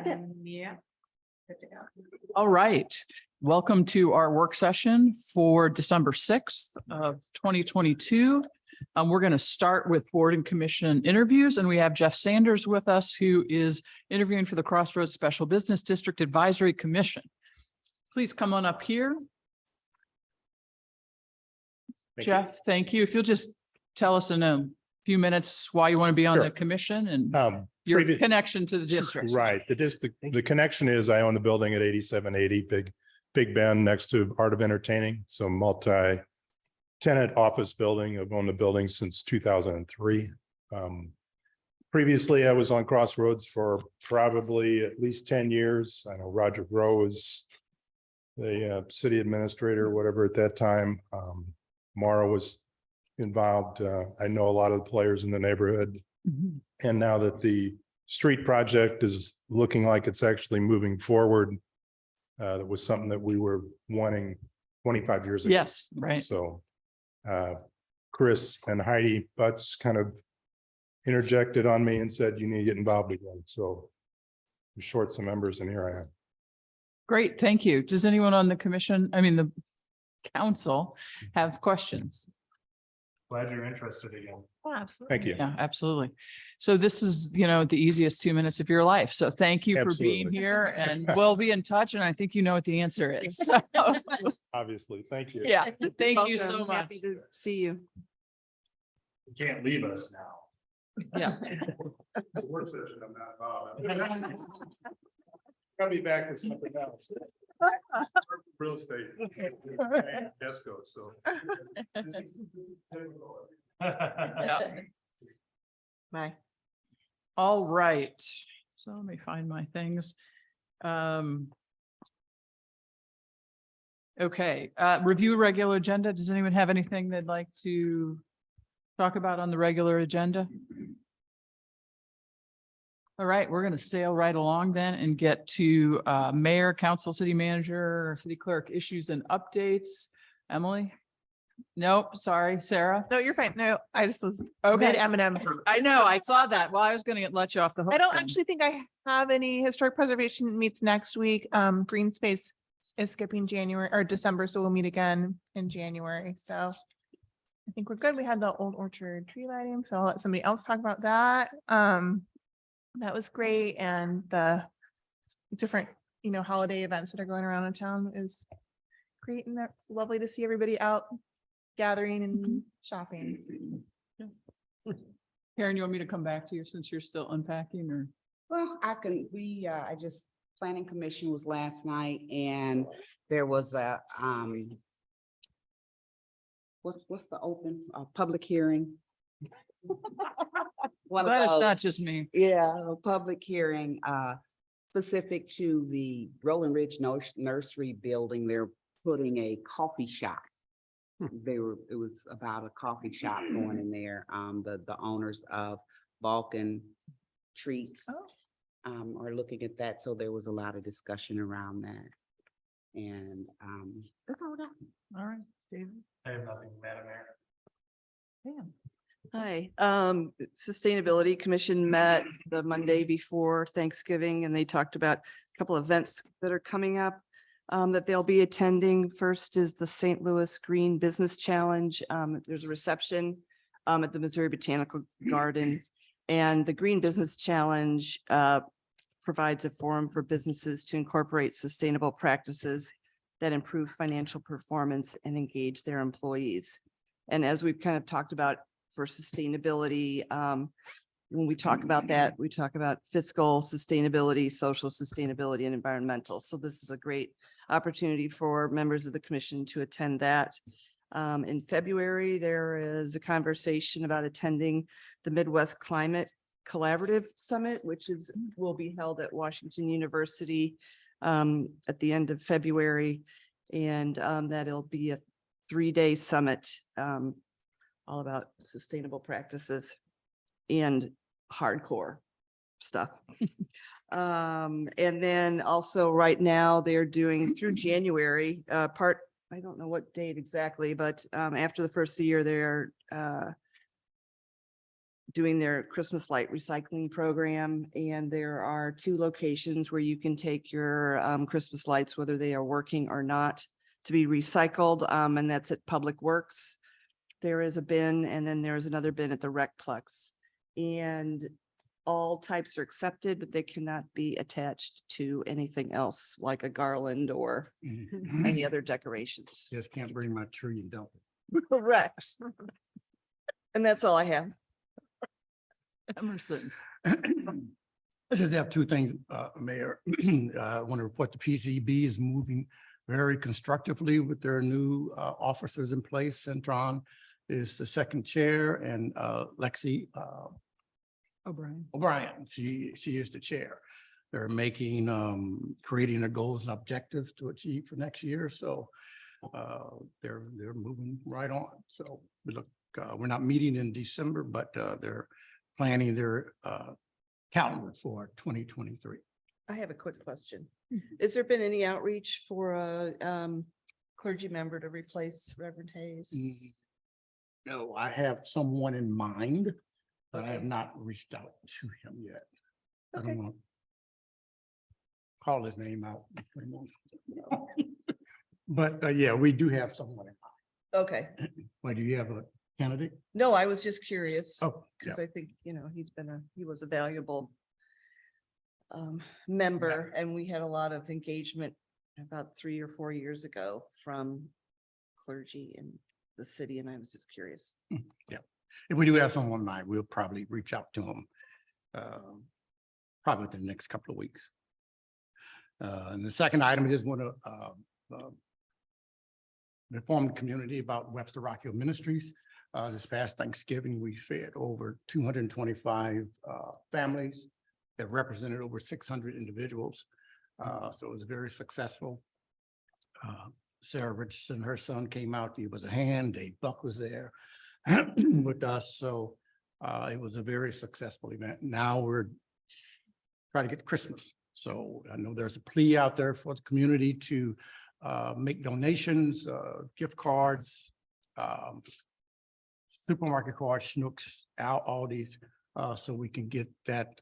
Yeah. All right, welcome to our work session for December 6th of 2022. We're going to start with board and commission interviews, and we have Jeff Sanders with us, who is interviewing for the Crossroads Special Business District Advisory Commission. Please come on up here. Jeff, thank you. If you'll just tell us in a few minutes why you want to be on Sure. the commission and your connection to the district. Right. The connection is I own the building at 8780 Big Ben next to Art of Entertaining. It's a multi-tenant office building. I've owned the building since 2003. Previously, I was on Crossroads for probably at least 10 years. I know Roger Groh was the city administrator, whatever at that time. Mara was involved. I know a lot of the players in the neighborhood. Mhm. And now that the street project is looking like it's actually moving forward, that was something that we were wanting 25 years ago. Yes, right. So Chris and Heidi Butts kind of interjected on me and said, you need to get involved again. So we short some members and here I am. Great, thank you. Does anyone on the commission, the council, have questions? Glad you're interested again. Oh, absolutely. Thank you. Yeah, absolutely. So this is, the easiest 2 minutes of your life. So thank you for being Absolutely. here, and we'll be in touch. And I think you know what the answer is. So, Obviously, thank you. yeah, thank you so Welcome. much. Happy to see you. You can't leave us now. Yeah. Work session, I'm not involved. Gotta be back for something else. Real estate. Esco, so. Yeah. Bye. All right. So let me find my things. Okay, review regular agenda. Does anyone have anything they'd like to talk about on the regular agenda? All right, we're going to sail right along then and get to mayor, council, city manager, city clerk issues and updates. Emily? Nope, sorry, Sarah. No, you're fine. No, I just was Okay. mid M&M. I know, I saw that. Well, I was going to let you off the hook. I don't then. actually think I have any historic preservation meets next week. Green space is skipping January or December, so we'll meet again in January. So I think we're good. We had the old orchard tree lighting, so I'll let somebody else talk about that. That was great. And the different, holiday events that are going around in town is great. And that's lovely to see everybody out gathering and shopping. Karen, you want me to come back to you since you're still unpacking, or? Well, I just, planning commission was last night and there was a, what's the open, public hearing? One of Glad it's those. not just me. Yeah, a public hearing, specific to the Rolling Ridge Nursery building. They're putting a coffee shop. It was about a coffee shop going in there. The owners of Balkan Treats are looking at that. So there was a lot of discussion around that. And that's all I got. All right, David. I have nothing, Madam Mayor. Pam. Hi, Sustainability Commission met the Monday before Thanksgiving, and they talked about a couple of events that are coming up that they'll be attending. First is the St. Louis Green Business Challenge. There's a reception at the Missouri Botanical Gardens, and the Green Business Challenge provides a forum for businesses to incorporate sustainable practices that improve financial performance and engage their employees. And as we've kind of talked about for sustainability, when we talk about that, we talk about fiscal sustainability, social sustainability, and environmental. So this is a great opportunity for members of the commission to attend that. In February, there is a conversation about attending the Midwest Climate Collaborative Summit, which will be held at Washington University at the end of February. And that'll be a 3-day summit all about sustainable practices and hardcore stuff. And then also right now they're doing through January, I don't know what date exactly, but after the first of the year, they're doing their Christmas light recycling program. And there are 2 locations where you can take your Christmas lights, whether they are working or not, to be recycled. And that's at Public Works. There is a bin, and then there's another bin at the Recplex. And all types are accepted, but they cannot be attached to anything else like a garland or any other decorations. Just can't bring my tree and dump Correct. And that's all I have. Emerson. it. I just have 2 things, Mayor. I want to report the PCB is moving very constructively with their new officers in place. Centron is the second chair, and Lexi O'Brien, she is the chair. They're making, creating their goals and objectives to achieve for next year. So they're moving right on. So we look, we're not meeting in December, but they're planning their calendar for 2023. I have a quick question. Has there been any outreach for a clergy member to replace Reverend Hayes? No, I have someone in mind, but I have not reached out to him yet. I Okay. don't want to call his name out. But yeah, we do have someone in Okay. mind. Why, do you have a candidate? No, I was just curious. Oh, yeah. Because I think, he was a valuable member, and we had a lot of engagement about 3 or 4 years ago from clergy in the city, and I was just curious. If we do have someone in mind, we'll probably reach out to him. Probably within the next couple of weeks. And the second item, I just want to inform the community about Webster Rock Hill Ministries. This past Thanksgiving, we fed over 225 families that represented over 600 individuals. So it was very successful. Sarah Richardson, her son came out, he was a hand, Dave Buck was there with us. So it was a very successful event. Now we're trying to get Christmas. So I know there's a plea out there for the community to make donations, gift cards, supermarket cards, Schnucks, Aldi's, so we can get that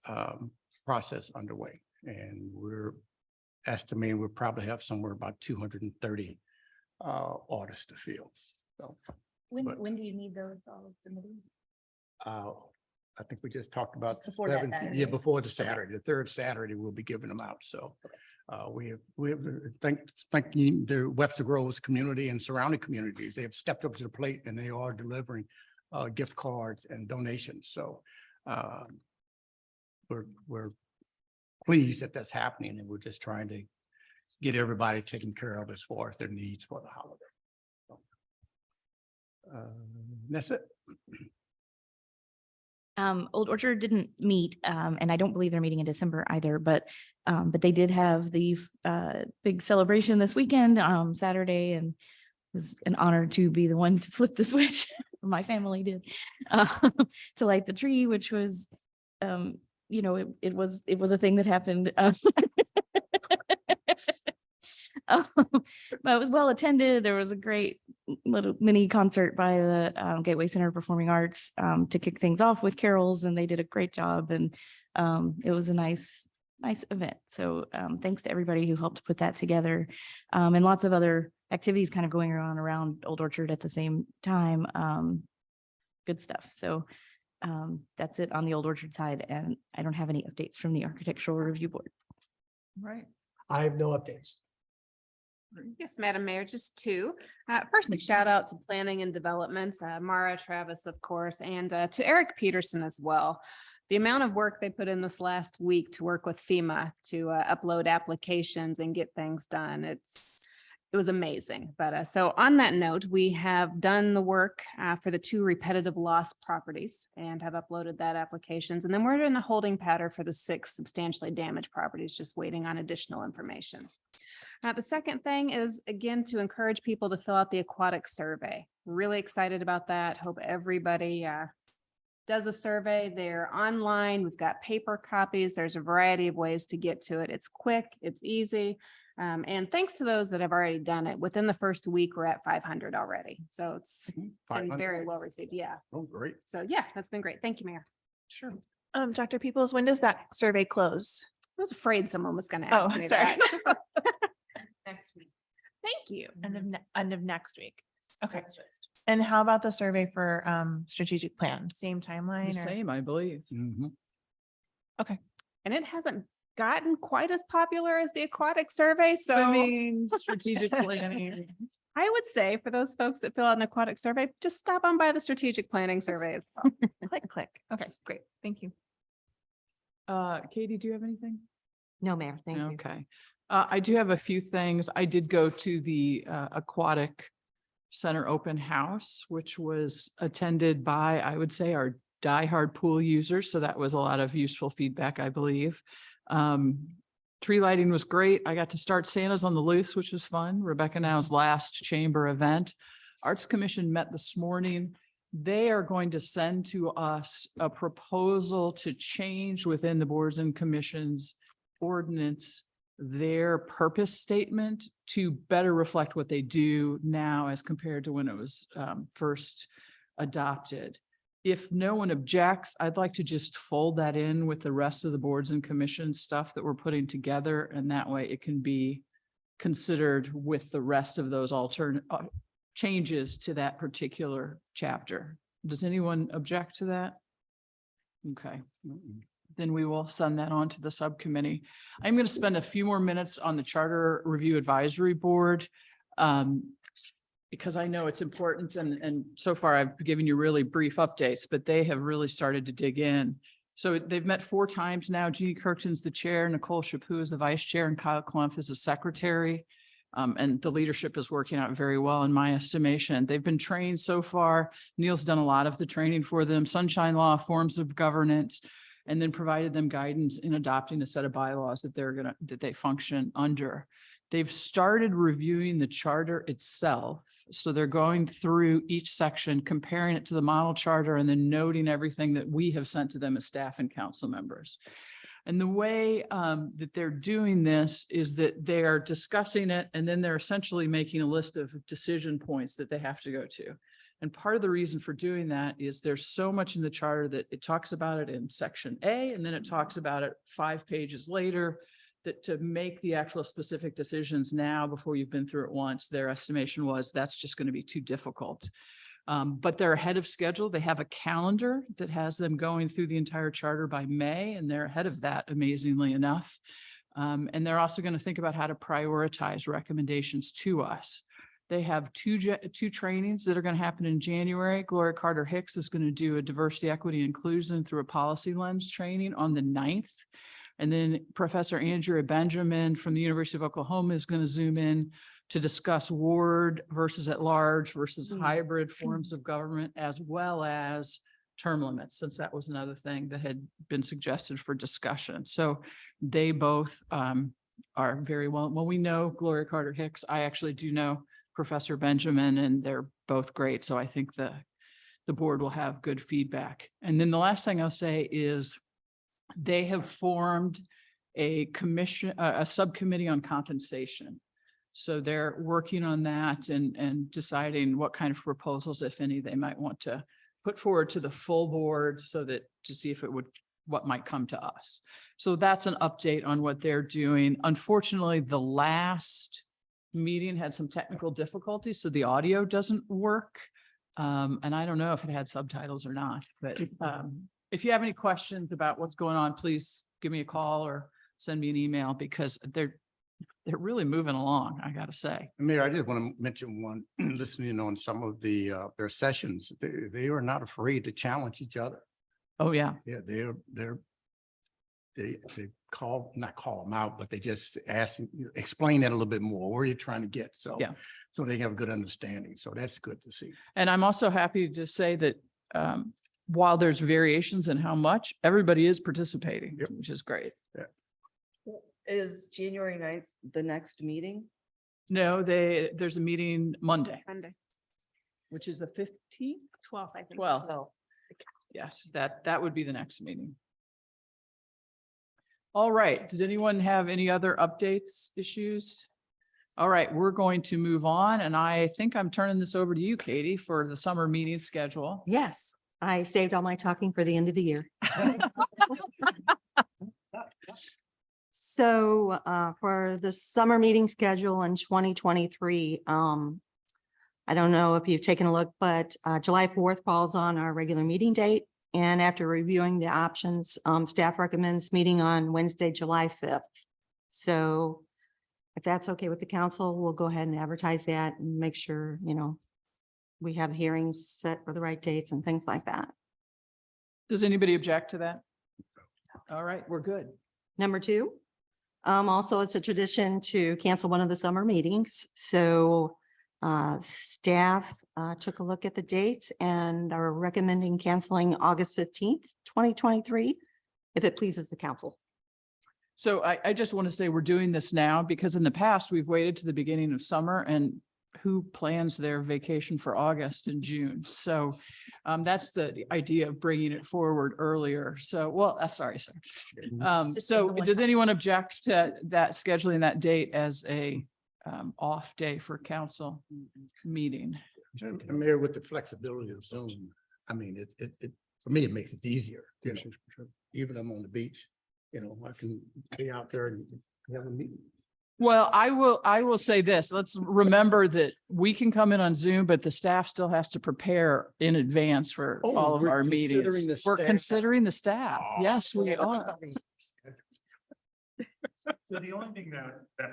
process underway. And we're estimating we'll probably have somewhere about 230 orders to fill. So but- When do you need those all submitted? I think we just talked about. Just before that 7th Saturday? Yeah, before the Saturday, the 3rd Saturday, we'll be giving them out. So we have, thank you, the Webster Groves community and surrounding communities. They have stepped up to the plate and they are delivering gift cards and donations. So we're pleased that that's happening, and we're just trying to get everybody taken care of as far as their needs for the holiday. So, that's it. Old Orchard didn't meet, and I don't believe they're meeting in December either, but they did have the big celebration this weekend, Saturday, and it was an honor to be the one to flip the switch. My family did, to light the tree, which was, it was a thing that happened. But it was well attended. There was a great little mini concert by the Gateway Center of Performing Arts to kick things off with carols, and they did a great job. And it was a nice event. So thanks to everybody who helped put that together, and lots of other activities kind of going on around Old Orchard at the same time. Good stuff. So that's it on the Old Orchard side, and I don't have any updates from the Architectural Review Board. Right. I have no updates. Yes, Madam Mayor, just 2. First, a shout out to planning and development, Mara, Travis, of course, and to Eric Peterson as well. The amount of work they put in this last week to work with FEMA to upload applications and get things done. It was amazing. But so on that note, we have done the work for the 2 repetitive loss properties and have uploaded that applications. And then we're in the holding pattern for the 6 substantially damaged properties, just waiting on additional information. The second thing is, again, to encourage people to fill out the aquatic survey. Really excited about that. Hope everybody does a survey. They're online. We've got paper copies. There's a variety of ways to get to it. It's quick, it's easy. And thanks to those that have already done it, within the first week, we're at 500 already. So it's been 500. very well received. Yeah. Oh, great. So yeah, that's been great. Thank you, Mayor. Sure. Dr. Peoples, when does that survey close? I was afraid someone was going to Oh, ask me sorry. that. Next week. Thank you. End of next week. Okay. And how about the survey for strategic plan? Same The timeline or? same, I believe. Mhm. And it hasn't gotten quite as popular as the aquatic survey, so Strategic planning. I would say for those folks that fill out an aquatic survey, just stop on by the strategic planning surveys. Click. Okay, great. Thank you. Katie, do you have anything? No, Mayor, thank you. Okay. I do have a few things. I did go to the Aquatic Center Open House, which was attended by, I would say, our diehard pool users. So that was a lot of useful feedback, I believe. Tree lighting was great. I got to start Santa's on the Loose, which was fun. Rebecca Now's last chamber event. Arts Commission met this morning. They are going to send to us a proposal to change within the boards and commissions ordinance their purpose statement to better reflect what they do now as compared to when it was first adopted. If no one objects, I'd like to just fold that in with the rest of the boards and commissions stuff that we're putting together, and that way it can be considered with the rest of those alternate changes to that particular chapter. Does anyone object to that? Okay. Then we will send that on to the subcommittee. I'm going to spend a few more minutes on the Charter Review Advisory Board because I know it's important, and so far I've given you really brief updates, but they have really started to dig in. So they've met 4 times now. Jeannie Kirkton's the chair, Nicole Chaput is the vice chair, and Kyle Clumph is the secretary. And the leadership is working out very well in my estimation. They've been trained so far. Neil's done a lot of the training for them, sunshine law, forms of governance, and then provided them guidance in adopting a set of bylaws that they function under. They've started reviewing the charter itself. So they're going through each section, comparing it to the model charter, and then noting everything that we have sent to them as staff and council members. And the way that they're doing this is that they are discussing it, and then they're essentially making a list of decision points that they have to go to. And part of the reason for doing that is there's so much in the charter that it talks about it in section A, and then it talks about it 5 pages later, that to make the actual specific decisions now before you've been through it once, their estimation was that's just going to be too difficult. But they're ahead of schedule. They have a calendar that has them going through the entire charter by May, and they're ahead of that, amazingly enough. And they're also going to think about how to prioritize recommendations to us. They have two trainings that are going to happen in January. Gloria Carter Hicks is going to do a diversity, equity, inclusion through a policy lens training on the 9th. And then Professor Andrea Benjamin from the University of Oklahoma is going to zoom in to discuss ward versus at large versus hybrid forms of government, as well as term limits, since that was another thing that had been suggested for discussion. So they both are very well. Well, we know Gloria Carter Hicks. I actually do know Professor Benjamin, and they're both great. So I think the board will have good feedback. And then the last thing I'll say is they have formed a commission, a subcommittee on compensation. So they're working on that and deciding what kind of proposals, if any, they might want to put forward to the full board so that to see if it would, what might come to us. So that's an update on what they're doing. Unfortunately, the last meeting had some technical difficulties, so the audio doesn't work. And I don't know if it had subtitles or not, but if you have any questions about what's going on, please give me a call or send me an email, because they're really moving along, I gotta say. Mayor, I just want to mention one, listening on some of the their sessions, they are not afraid to challenge each other. Oh, yeah. Yeah, they not call them out, but they just ask, explain that a little bit more. Where are you trying to get? So, Yeah. So they have a good understanding. So that's good to see. And I'm also happy to say that while there's variations in how much, everybody is participating, Yep. which is great. Is January 9th the next meeting? No, there's a meeting Monday, Monday, which is the 15th. 12th, I think. 12th. Oh, Yes, that would be the next meeting. All right. Did anyone have any other updates, issues? All right, we're going to move on, and I think I'm turning this over to you, Katie, for the summer meeting schedule. Yes, I saved all my talking for the end of the year. So for the summer meeting schedule in 2023, I don't know if you've taken a look, but July 4th falls on our regular meeting date. And after reviewing the options, staff recommends meeting on Wednesday, July 5th. So if that's okay with the council, we'll go ahead and advertise that and make sure, we have hearings set for the right dates and things like that. Does anybody object to that? All right, we're good. Number two, also it's a tradition to cancel one of the summer meetings. So staff took a look at the dates and are recommending canceling August 15th, 2023, if it pleases the council. So I just want to say we're doing this now because in the past, we've waited to the beginning of summer and who plans their vacation for August and June? So that's the idea of bringing it forward earlier. So, well, sorry. So does anyone object to that scheduling that date as a off day for council meeting? And Mayor, with the flexibility of Zoom, I mean, for me, it makes it easier, even I'm on the beach, I can be out there and have a meeting. Well, I will say this, let's remember that we can come in on Zoom, but the staff still has to prepare in advance for Oh, all of we're our considering meetings. the We're staff. considering the staff. Yes, we are. So the only thing that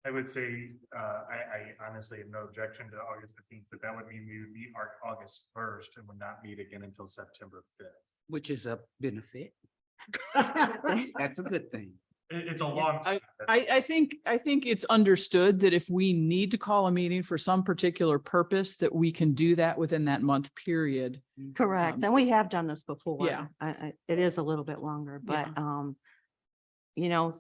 I would say, I honestly have no objection to August 15th, but that would mean we would meet our August 1st and would not meet again until September 5th. Which is a benefit. That's a good thing. It's a long time. I think it's understood that if we need to call a meeting for some particular purpose, that we can do that within that month period. Correct. And we have done this before. Yeah. It is a little bit longer, but, Yeah.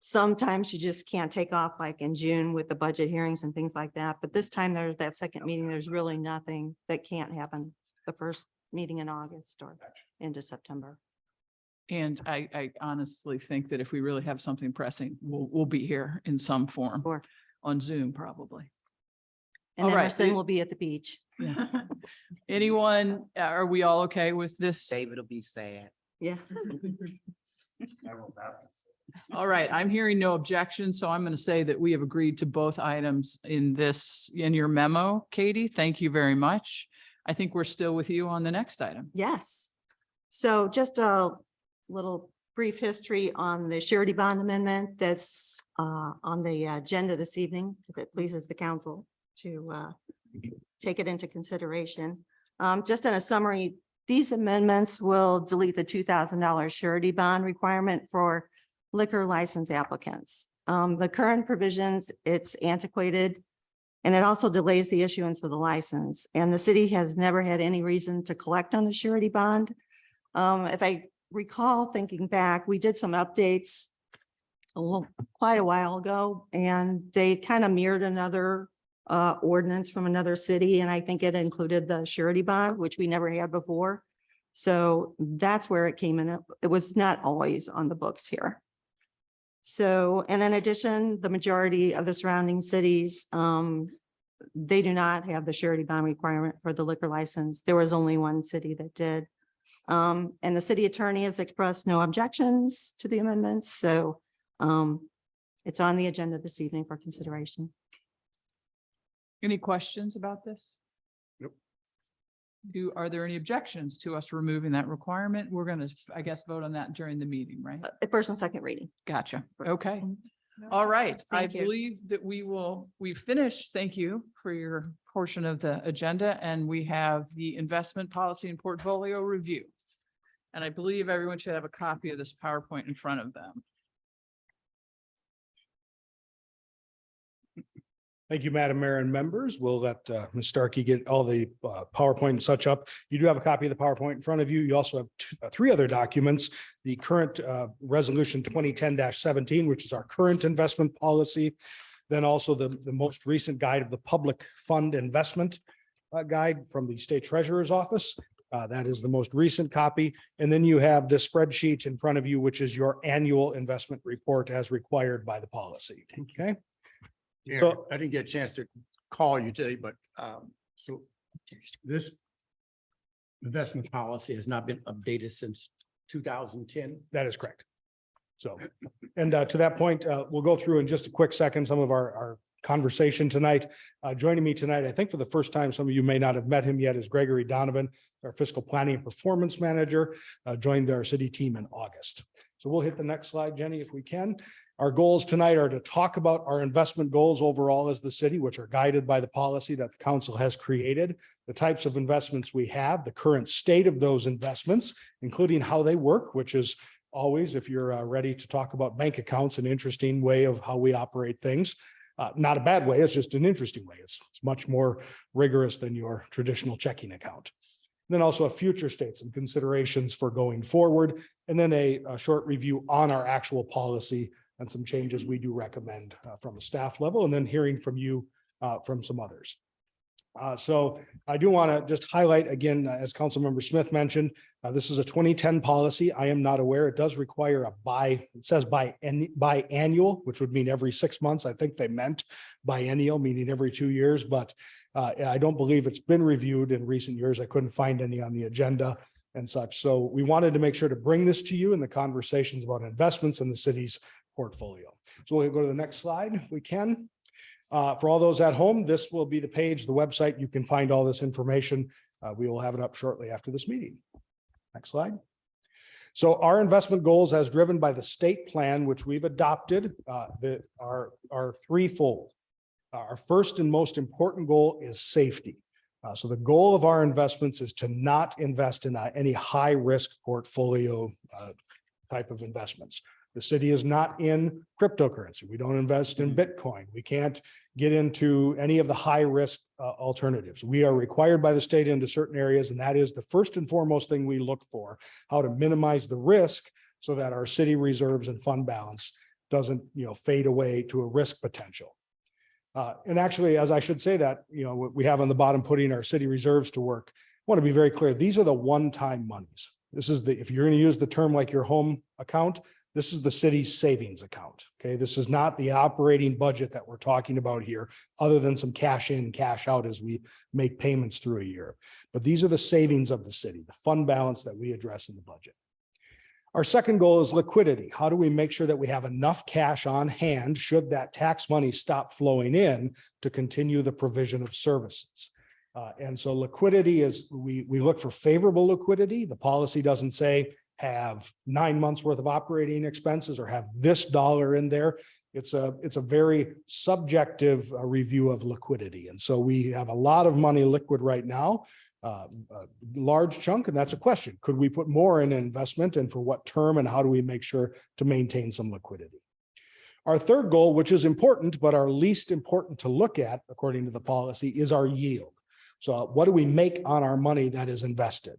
sometimes you just can't take off like in June with the budget hearings and things like that. But this time there's that second meeting, there's really nothing that can't happen the first meeting in August or into September. And I honestly think that if we really have something pressing, we'll be here in some form Sure. on Zoom, probably. And All right. Emerson will be at the beach. Yeah. Anyone, are we all okay with this? David will be sad. Yeah. I will not be sick. All right, I'm hearing no objection, so I'm going to say that we have agreed to both items in your memo, Katie. Thank you very much. I think we're still with you on the next item. Yes. So just a little brief history on the surety bond amendment that's on the agenda this evening, if it pleases the council to take it into consideration. Just in a summary, these amendments will delete the $2,000 surety bond requirement for liquor license applicants. The current provisions, it's antiquated, and it also delays the issuance of the license. And the city has never had any reason to collect on the surety bond. If I recall thinking back, we did some updates quite a while ago, and they kind of mirrored another ordinance from another city, and I think it included the surety bond, which we never had before. So that's where it came in. It was not always on the books here. So, and in addition, the majority of the surrounding cities, they do not have the surety bond requirement for the liquor license. There was only one city that did. And the city attorney has expressed no objections to the amendments. So it's on the agenda this evening for consideration. Any questions about this? Nope. Are there any objections to us removing that requirement? We're going to, I guess, vote on that during the meeting, right? First and second reading. Gotcha. Okay. All right. I Thank you. believe that we've finished. Thank you for your portion of the agenda, and we have the investment policy and portfolio review. And I believe everyone should have a copy of this PowerPoint in front of them. Thank you, Madam Mayor and members. We'll let Ms. Starkey get all the PowerPoint and such up. You do have a copy of the PowerPoint in front of you. You also have three other documents. The current resolution 2010-17, which is our current investment policy. Then also the most recent guide of the public fund investment guide from the state treasurer's office. That is the most recent copy. And then you have the spreadsheet in front of you, which is your annual investment report as required by the policy. Okay. Yeah, So- I didn't get a chance to call you today, but so this investment policy has not been updated since 2010. That is correct. So, and to that point, we'll go through in just a quick second some of our conversation tonight. Joining me tonight, I think for the first time, some of you may not have met him yet, is Gregory Donovan, our fiscal planning and performance manager, joined our city team in August. So we'll hit the next slide, Jenny, if we can. Our goals tonight are to talk about our investment goals overall as the city, which are guided by the policy that the council has created, the types of investments we have, the current state of those investments, including how they work, which is always, if you're ready to talk about bank accounts, an interesting way of how we operate things. Not a bad way, it's just an interesting way. It's much more rigorous than your traditional checking account. Then also a future state, some considerations for going forward, and then a short review on our actual policy and some changes we do recommend from a staff level, and then hearing from you from some others. So I do want to just highlight again, as Councilmember Smith mentioned, this is a 2010 policy. I am not aware. It does require it says biannual, which would mean every 6 months. I think they meant biennial, meaning every 2 years, but I don't believe it's been reviewed in recent years. I couldn't find any on the agenda and such. So we wanted to make sure to bring this to you in the conversations about investments in the city's portfolio. So we'll go to the next slide if we can. For all those at home, this will be the page, the website. You can find all this information. We will have it up shortly after this meeting. Next slide. So our investment goals as driven by the state plan, which we've adopted, are threefold. Our first and most important goal is safety. So the goal of our investments is to not invest in any high risk portfolio type of investments. The city is not in cryptocurrency. We don't invest in Bitcoin. We can't get into any of the high risk alternatives. We are required by the state into certain areas, and that is the first and foremost thing we look for, how to minimize the risk so that our city reserves and fund balance doesn't, fade away to a risk potential. And actually, as I should say that, we have on the bottom, putting our city reserves to work. I want to be very clear. These are the one-time monies. This is if you're going to use the term like your home account, this is the city's savings account. Okay. This is not the operating budget that we're talking about here, other than some cash in, cash out as we make payments through a year. But these are the savings of the city, the fund balance that we address in the budget. Our second goal is liquidity. How do we make sure that we have enough cash on hand should that tax money stop flowing in to continue the provision of services? And so liquidity is, we look for favorable liquidity. The policy doesn't say have 9 months worth of operating expenses or have this dollar in there. It's a very subjective review of liquidity. And so we have a lot of money liquid right now, a large chunk, and that's a question. Could we put more in investment, and for what term, and how do we make sure to maintain some liquidity? Our third goal, which is important, but our least important to look at, according to the policy, is our yield. So what do we make on our money that is invested?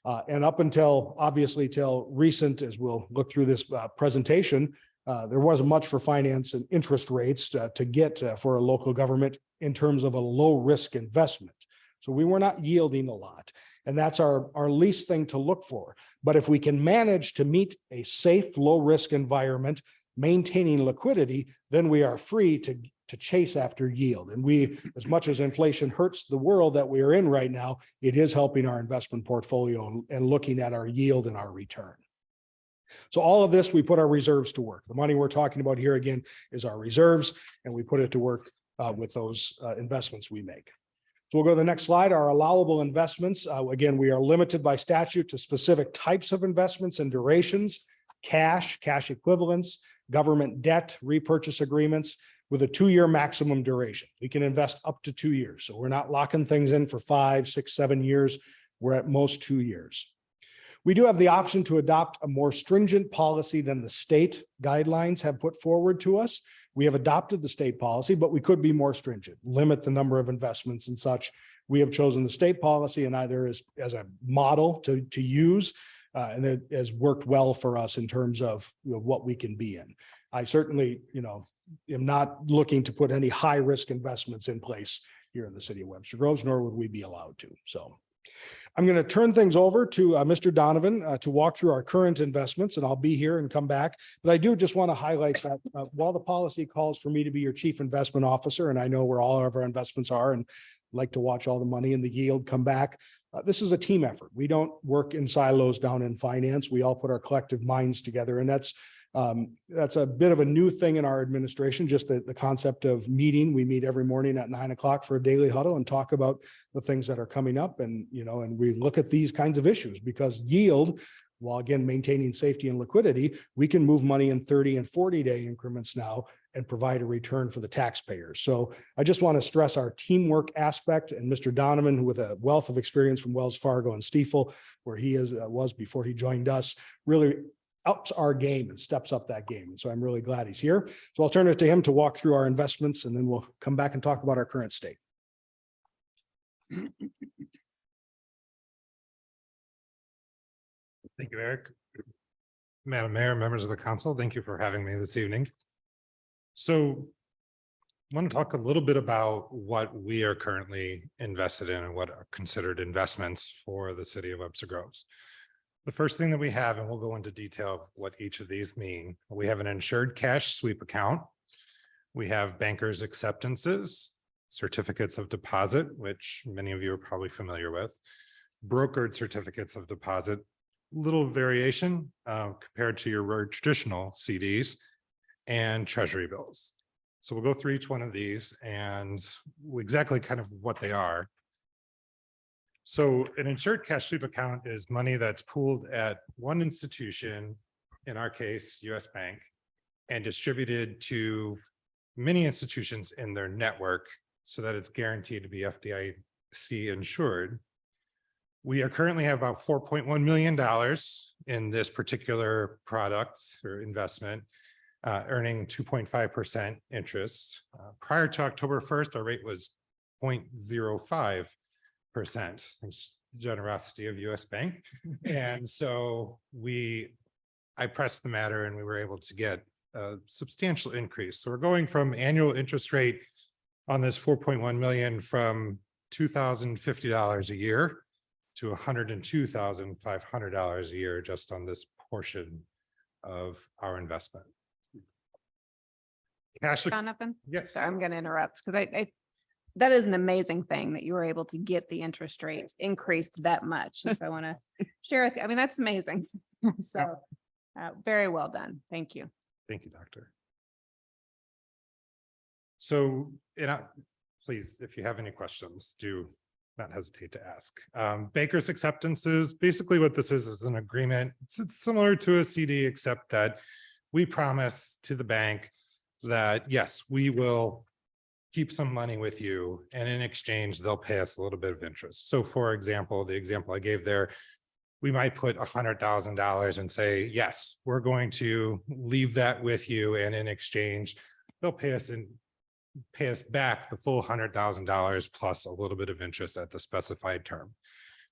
And up until, obviously, till recent, as we'll look through this presentation, there wasn't much for finance and interest rates to get for a local government in terms of a low risk investment. So we were not yielding a lot, and that's our least thing to look for. But if we can manage to meet a safe, low risk environment, maintaining liquidity, then we are free to chase after yield. And we, as much as inflation hurts the world that we are in right now, it is helping our investment portfolio and looking at our yield and our return. So all of this, we put our reserves to work. The money we're talking about here again is our reserves, and we put it to work with those investments we make. So we'll go to the next slide, our allowable investments. Again, we are limited by statute to specific types of investments and durations, cash equivalents, government debt, repurchase agreements, with a 2-year maximum duration. We can invest up to 2 years. So we're not locking things in for 5, 6, 7 years. We're at most 2 years. We do have the option to adopt a more stringent policy than the state guidelines have put forward to us. We have adopted the state policy, but we could be more stringent, limit the number of investments and such. We have chosen the state policy and either as a model to use, and it has worked well for us in terms of what we can be in. I certainly, am not looking to put any high risk investments in place here in the city of Webster Groves, nor would we be allowed to. So I'm going to turn things over to Mr. Donovan to walk through our current investments, and I'll be here and come back. But I do just want to highlight that while the policy calls for me to be your chief investment officer, and I know where all of our investments are and like to watch all the money and the yield come back, this is a team effort. We don't work in silos down in finance. We all put our collective minds together, and that's a bit of a new thing in our administration, just the concept of meeting. We meet every morning at 9 o'clock for a daily huddle and talk about the things that are coming up. And, and we look at these kinds of issues because yield, while again, maintaining safety and liquidity, we can move money in 30 and 40-day increments now and provide a return for the taxpayers. So I just want to stress our teamwork aspect, and Mr. Donovan, who with a wealth of experience from Wells Fargo and Stifel, where he was before he joined us, really ups our game and steps up that game. And so I'm really glad he's here. So I'll turn it to him to walk through our investments, and then we'll come back and talk about our current state. Thank you, Eric. Madam Mayor, members of the council, thank you for having me this evening. So I want to talk a little bit about what we are currently invested in and what are considered investments for the city of Webster Groves. The first thing that we have, and we'll go into detail of what each of these mean. We have an insured cash sweep account. We have bankers acceptances, certificates of deposit, which many of you are probably familiar with, brokered certificates of deposit, little variation compared to your traditional CDs, and treasury bills. So we'll go through each one of these and exactly kind of what they are. So an insured cash sweep account is money that's pooled at one institution, in our case, US Bank, and distributed to many institutions in their network so that it's guaranteed to be FDIC insured. We are currently have about $4.1 million in this particular product or investment, earning 2.5% interest. Prior to October 1st, our rate was 0.05%. Thanks to the generosity of US Bank. And so I pressed the matter and we were able to get a substantial increase. So we're going from annual interest rate on this 4.1 million from $2,050 a year to $102,500 a year just on this portion of our investment. Cash. Jonathan? Yes. So I'm going to interrupt because that is an amazing thing that you were able to get the interest rate increased that much. And so I want to share with you. I mean, that's amazing. So very well done. Thank you. Thank you, Doctor. So, please, if you have any questions, do not hesitate to ask. Baker's acceptances, basically what this is an agreement. It's similar to a CD, except that we promise to the bank that, yes, we will keep some money with you, and in exchange, they'll pay us a little bit of interest. So for example, the example I gave there, we might put $100,000 and say, yes, we're going to leave that with you. And in exchange, they'll pay us back the full $100,000 plus a little bit of interest at the specified term.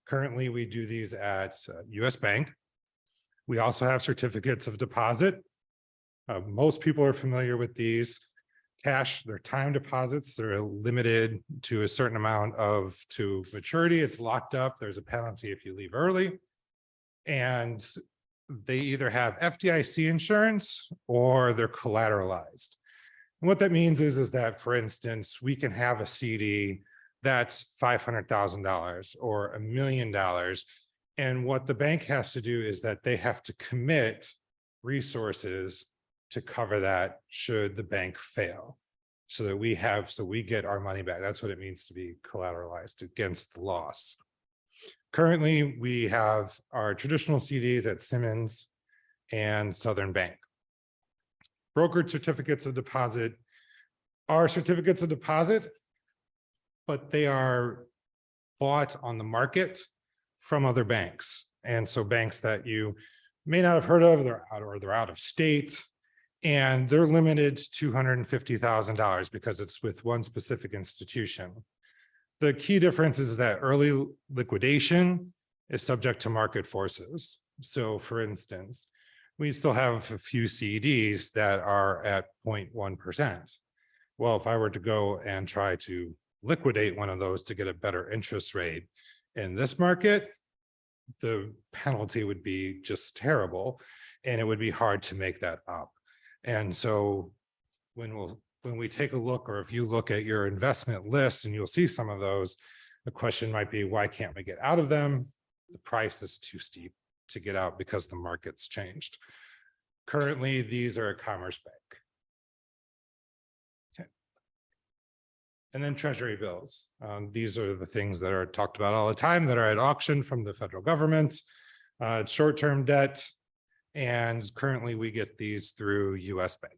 Currently, we do these at US Bank. We also have certificates of deposit. Most people are familiar with these. Cash, they're time deposits. They're limited to a certain amount to maturity. It's locked up. There's a penalty if you leave early. And they either have FDIC insurance or they're collateralized. And what that means is that, for instance, we can have a CD that's $500,000 or $1 million. And what the bank has to do is that they have to commit resources to cover that should the bank fail, so that we get our money back. That's what it means to be collateralized against the loss. Currently, we have our traditional CDs at Simmons and Southern Bank. Brokered certificates of deposit are certificates of deposit, but they are bought on the market from other banks. And so banks that you may not have heard of, they're out of state, and they're limited to $250,000 because it's with one specific institution. The key difference is that early liquidation is subject to market forces. So for instance, we still have a few CDs that are at 0.1%. Well, if I were to go and try to liquidate one of those to get a better interest rate, In this market, the penalty would be just terrible, and it would be hard to make that up. And so when we take a look, or if you look at your investment list and you'll see some of those, the question might be, why can't we get out of them? The price is too steep to get out because the market's changed. Currently, these are a Commerce Bank. Okay. And then treasury bills. These are the things that are talked about all the time that are at auction from the federal government. It's short-term debt. And currently we get these through US Bank.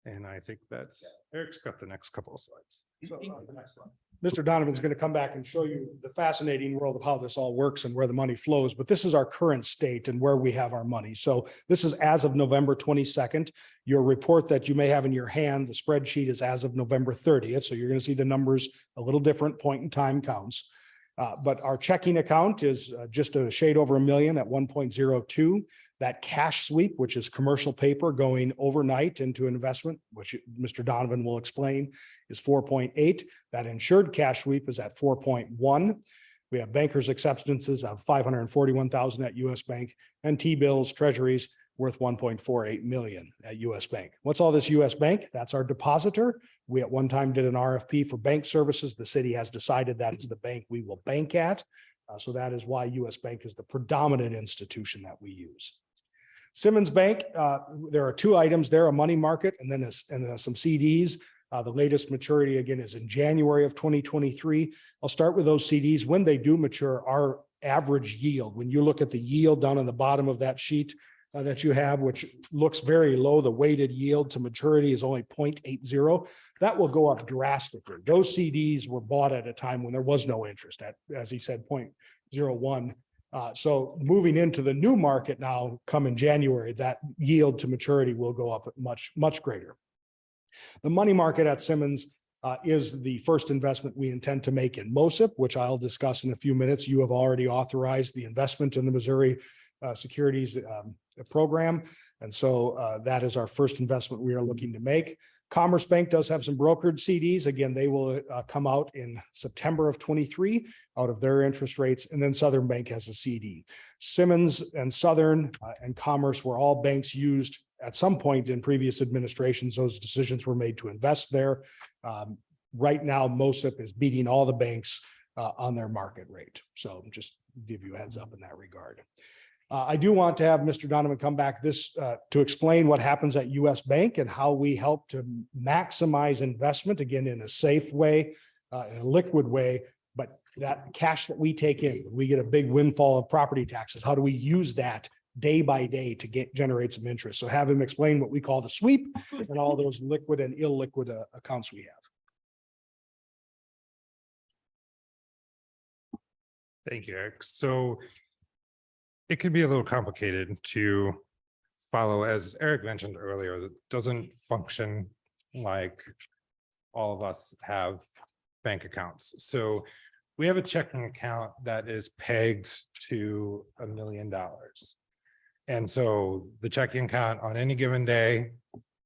And I think Eric's got the next couple of slides. Mr. Donovan's going to come back and show you the fascinating world of how this all works and where the money flows, but this is our current state and where we have our money. So this is as of November 22nd. Your report that you may have in your hand, the spreadsheet, is as of November 30th. So you're going to see the numbers a little different point in time counts. But our checking account is just a shade over $1 million at 1.02. That cash sweep, which is commercial paper going overnight into investment, which Mr. Donovan will explain, is 4.8. That insured cash sweep is at 4.1. We have bankers' acceptances of 541,000 at US Bank, and T-bills, treasuries worth 1.48 million at US Bank. What's all this US Bank? That's our depositor. We at one time did an RFP for bank services. The city has decided that is the bank we will bank at. So that is why US Bank is the predominant institution that we use. Simmons Bank, there are two items there, a money market and then some CDs. The latest maturity again is in January of 2023. I'll start with those CDs. When they do mature, our average yield, when you look at the yield down on the bottom of that sheet that you have, which looks very low, the weighted yield to maturity is only 0.80. That will go up drastically. Those CDs were bought at a time when there was no interest at, as he said, 0.01. So moving into the new market now, come in January, that yield to maturity will go up much greater. The money market at Simmons is the first investment we intend to make in MOSIP, which I'll discuss in a few minutes. You have already authorized the investment in the Missouri Securities program. And so that is our first investment we are looking to make. Commerce Bank does have some brokered CDs. Again, they will come out in September of 23 out of their interest rates. And then Southern Bank has a CD. Simmons and Southern and Commerce were all banks used at some point in previous administrations. Those decisions were made to invest there. Right now, MOSIP is beating all the banks on their market rate. So just give you a heads up in that regard. I do want to have Mr. Donovan come back to explain what happens at US Bank and how we help to maximize investment, again, in a safe way, in a liquid way, but that cash that we take in, we get a big windfall of property taxes. How do we use that day by day to generate some interest? So have him explain what we call the sweep and all those liquid and illiquid accounts we have. Thank you, Eric. So it can be a little complicated to follow, as Eric mentioned earlier, that doesn't function like all of us have bank accounts. So we have a checking account that is pegged to $1 million. And so the checking account on any given day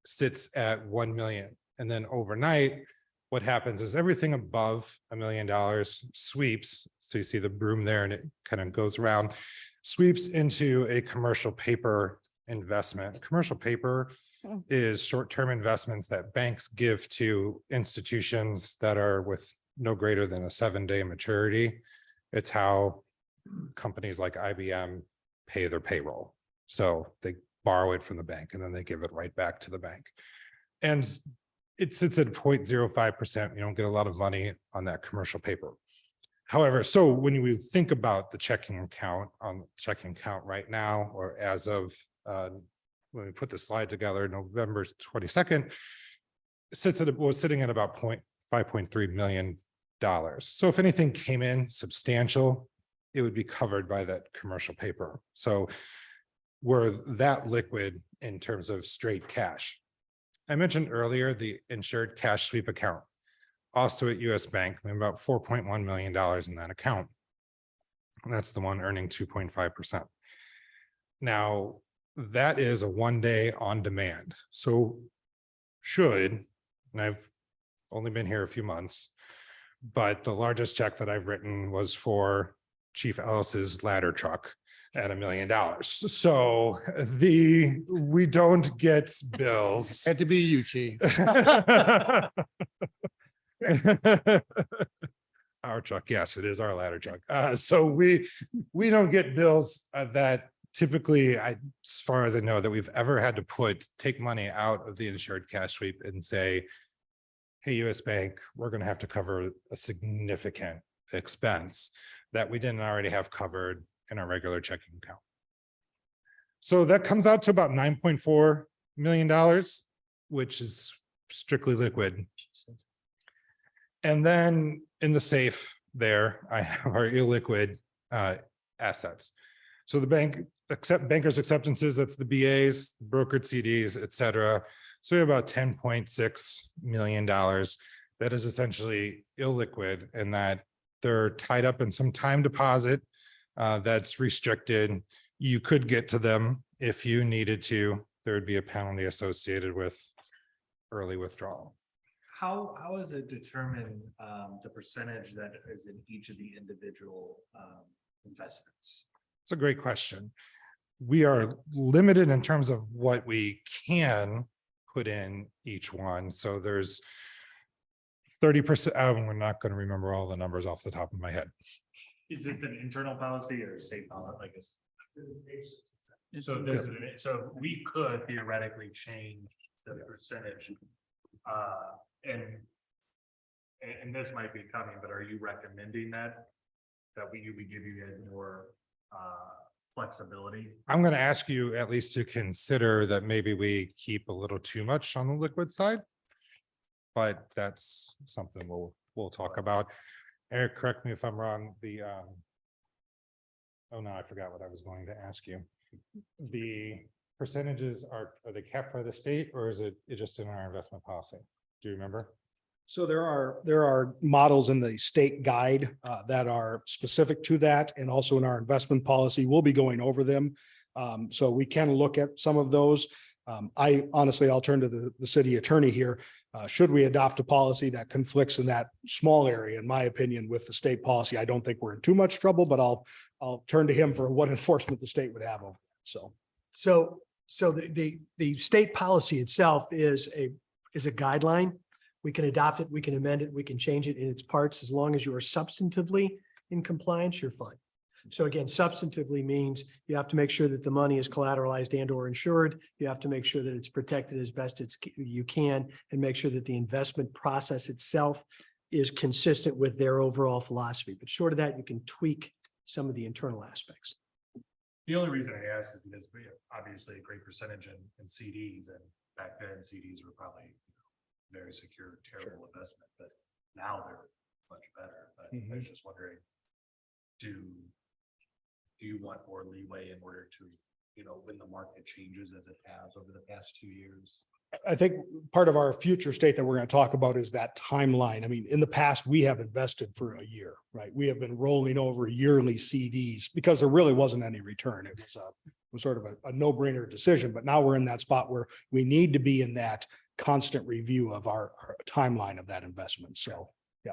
sits at 1 million. And then overnight, what happens is everything above $1 million sweeps. So you see the broom there and it kind of goes around, sweeps into a commercial paper investment. Commercial paper is short-term investments that banks give to institutions that are with no greater than a 7-day maturity. It's how companies like IBM pay their payroll. So they borrow it from the bank and then they give it right back to the bank. And it sits at 0.05%. You don't get a lot of money on that commercial paper. However, so when we think about the checking account right now, or as of when we put the slide together, November 22nd, was sitting at about $5.3 million. So if anything came in substantial, it would be covered by that commercial paper. So we're that liquid in terms of straight cash. I mentioned earlier the insured cash sweep account. Also at US Bank, we have about $4.1 million in that account. And that's the one earning 2.5%. Now, that is a 1-day on demand. So and I've only been here a few months, But the largest check that I've written was for Chief Ellis's ladder truck at $1 million. So we don't get bills. Had to be you, chief. Our truck, yes, it is our ladder truck. So we don't get bills that typically, as far as I know, that we've ever had to take money out of the insured cash sweep and say, hey, US Bank, we're going to have to cover a significant expense that we didn't already have covered in our regular checking account. So that comes out to about $9.4 million, which is strictly liquid. And then in the safe there, I have our illiquid assets. So the bankers acceptances, that's the BAs, brokered CDs, et cetera. So we have about $10.6 million that is essentially illiquid, and that they're tied up in some time deposit that's restricted. You could get to them if you needed to. There would be a penalty associated with early withdrawal. How is it determined, the percentage that is in each of the individual investments? It's a great question. We are limited in terms of what we can put in each one. So there's 30%. We're not going to remember all the numbers off the top of my head. Is this an internal policy or a state policy? Like so we could theoretically change the percentage. And this might be coming, but are you recommending that we give you guys more flexibility? I'm going to ask you at least to consider that maybe we keep a little too much on the liquid side, but that's something we'll talk about. Eric, correct me if I'm wrong. Oh no, I forgot what I was going to ask you. The percentages are they kept by the state, or is it just in our investment policy? Do you remember? So there are models in the state guide that are specific to that, and also in our investment policy. We'll be going over them. So we can look at some of those. I'll turn to the city attorney here. Should we adopt a policy that conflicts in that small area, in my opinion, with the state policy, I don't think we're in too much trouble, but I'll turn to him for what enforcement the state would have over it. So the state policy itself is a guideline. We can adopt it, we can amend it, we can change it in its parts. As long as you are substantively in compliance, you're fine. So again, substantively means you have to make sure that the money is collateralized and or insured. You have to make sure that it's protected as best you can, and make sure that the investment process itself is consistent with their overall philosophy. But short of that, you can tweak some of the internal aspects. The only reason I ask is because we have obviously a great percentage in CDs, and back then CDs were probably very secure, terrible investment, but now they're much better. But I was just wondering, do you want more leeway in order to, when the market changes as it has over the past 2 years? I think part of our future state that we're going to talk about is that timeline. I mean, in the past, we have invested for a year, right? We have been rolling over yearly CDs because there really wasn't any return. It was sort of a no-brainer decision, but now we're in that spot where we need to be in that constant review of our timeline of that investment. So, yeah.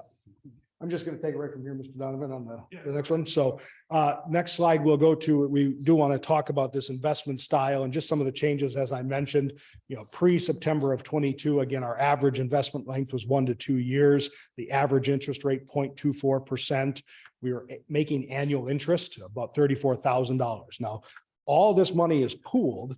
I'm just going to take it right from here, Mr. Donovan, on the next one. So next slide we'll go to, we do want to talk about this investment style and just some of the changes, as I mentioned, pre-September of 22, again, our average investment length was 1 to 2 years, the average interest rate 0.24%. We were making annual interest about $34,000. Now, all this money is pooled,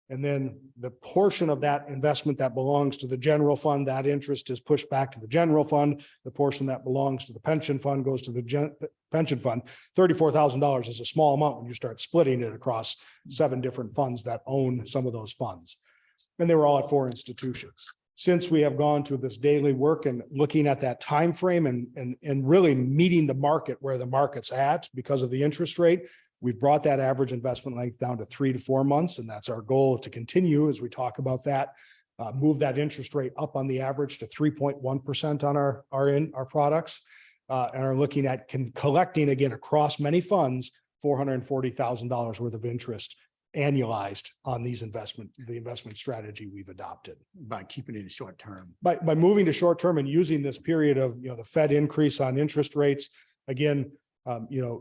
and then the portion of that investment that belongs to the general fund, that interest is pushed back to the general fund. The portion that belongs to the pension fund goes to the pension fund. $34,000 is a small amount when you start splitting it across 7 different funds that own some of those funds. And they were all at 4 institutions. Since we have gone to this daily work and looking at that time frame and really meeting the market where the market's at because of the interest rate, we've brought that average investment length down to 3 to 4 months. And that's our goal to continue as we talk about that, move that interest rate up on the average to 3.1% on our products, and are looking at collecting again across many funds, $440,000 worth of interest annualized on the investment strategy we've adopted. By keeping it short term. By moving to short term and using this period of, the Fed increase on interest rates, again,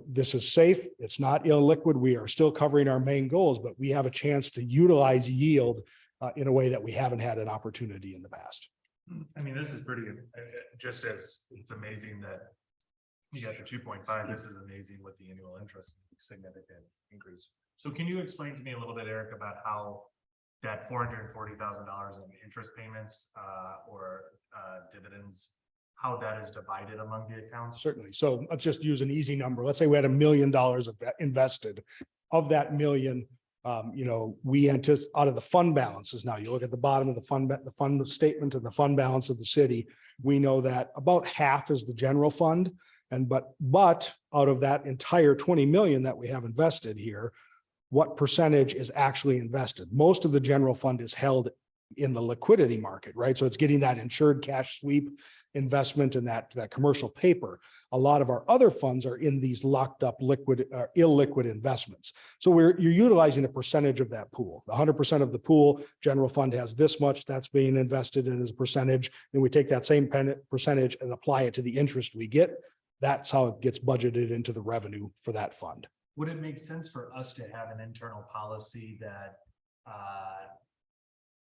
this is safe. It's not illiquid. We are still covering our main goals, but we have a chance to utilize yield in a way that we haven't had an opportunity in the past. I mean, this is pretty, just as it's amazing that you got the 2.5, this is amazing with the annual interest, significant increase. So can you explain to me a little bit, Eric, about how that $440,000 in interest payments or dividends, how that is divided among the accounts? Certainly. So let's just use an easy number. Let's say we had $1 million invested. Of that million, we anticipate out of the fund balances. Now you look at the bottom of the fund statement and the fund balance of the city. We know that about half is the general fund. But out of that entire 20 million that we have invested here, what percentage is actually invested? Most of the general fund is held in the liquidity market, right? So it's getting that insured cash sweep investment in that commercial paper. A lot of our other funds are in these locked up liquid illiquid investments. So you're utilizing a percentage of that pool. 100% of the pool, general fund has this much that's being invested in as a percentage. Then we take that same percentage and apply it to the interest we get. That's how it gets budgeted into the revenue for that fund. Would it make sense for us to have an internal policy that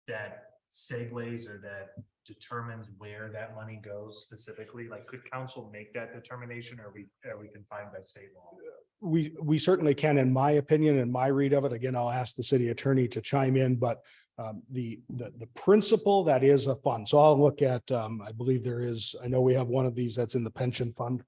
that segues or that determines where that money goes specifically? Like, could council make that determination, or are we confined by state law? We certainly can, in my opinion, and my read of it. Again, I'll ask the city attorney to chime in, but the principle that is a fund. So I'll look at, I believe there is, I know we have one of these that's in the pension fund.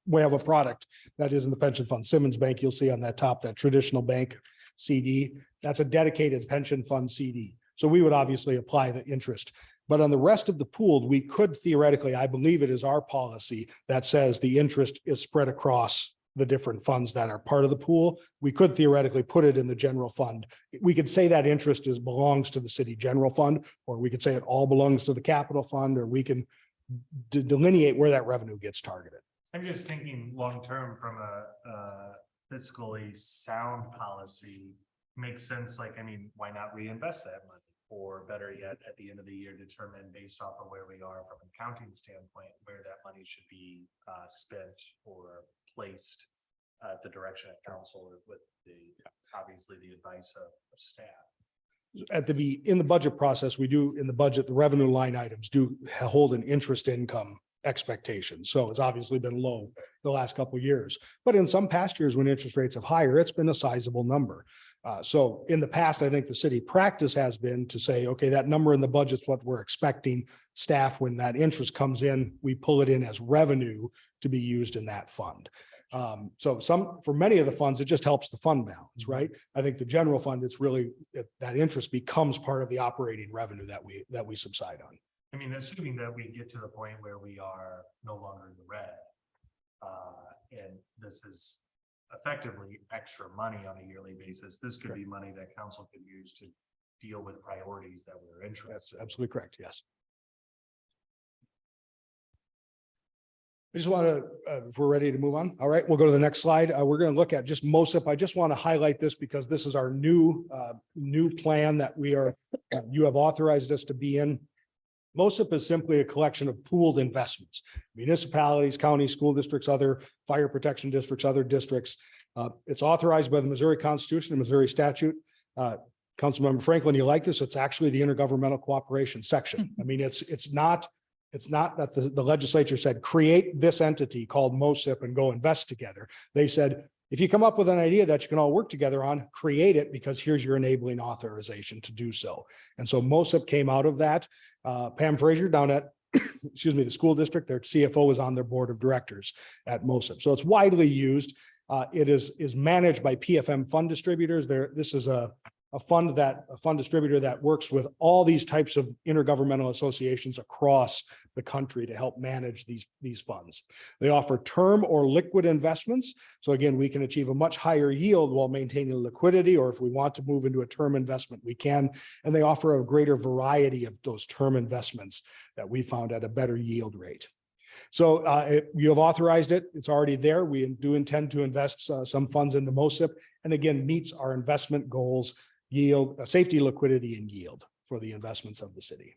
We have a product that is in the pension fund. Simmons Bank, you'll see on that top, that traditional bank CD, that's a dedicated pension fund CD. So we would obviously apply the interest. But on the rest of the pool, we could theoretically, I believe it is our policy that says the interest is spread across the different funds that are part of the pool. We could theoretically put it in the general fund. We could say that interest belongs to the city general fund, or we could say it all belongs to the capital fund, or we can delineate where that revenue gets targeted. I'm just thinking long-term from a fiscally sound policy makes sense. Like, I mean, why not reinvest that money? Or better yet, at the end of the year, determine based off of where we are from an accounting standpoint, where that money should be spent or placed at the direction of council with obviously the advice of staff. In the budget process, we do in the budget, the revenue line items do hold an interest income expectation. So it's obviously been low the last couple of years, but in some past years when interest rates have higher, it's been a sizable number. So in the past, I think the city practice has been to say, okay, that number in the budget is what we're expecting. Staff, when that interest comes in, we pull it in as revenue to be used in that fund. So for many of the funds, it just helps the fund balance, right? I think the general fund, it's really that interest becomes part of the operating revenue that we subside on. I mean, assuming that we get to the point where we are no longer in the red, and this is effectively extra money on a yearly basis, this could be money that council could use to deal with priorities that we're interested in. That's absolutely correct. Yes. I just want to, if we're ready to move on. All right, we'll go to the next slide. We're going to look at just MOSIP. I just want to highlight this because this is our new plan that you have authorized us to be in. MOSIP is simply a collection of pooled investments, municipalities, counties, school districts, other fire protection districts, other districts. It's authorized by the Missouri Constitution and Missouri statute. Councilmember Franklin, you like this? It's actually the intergovernmental cooperation section. I mean, it's not that the legislature said, create this entity called MOSIP and go invest together. They said, if you come up with an idea that you can all work together on, create it, because here's your enabling authorization to do so. And so MOSIP came out of that. Pam Frazier down at, excuse me, the school district, their CFO is on their board of directors at MOSIP. So it's widely used. It is managed by PFM fund distributors. This is a fund distributor that works with all these types of intergovernmental associations across the country to help manage these funds. They offer term or liquid investments. So again, we can achieve a much higher yield while maintaining liquidity, or if we want to move into a term investment, we can. And they offer a greater variety of those term investments that we found at a better yield rate. So you have authorized it. It's already there. We do intend to invest some funds into MOSIP, and again, meets our investment goals yield, safety, liquidity, and yield for the investments of the city.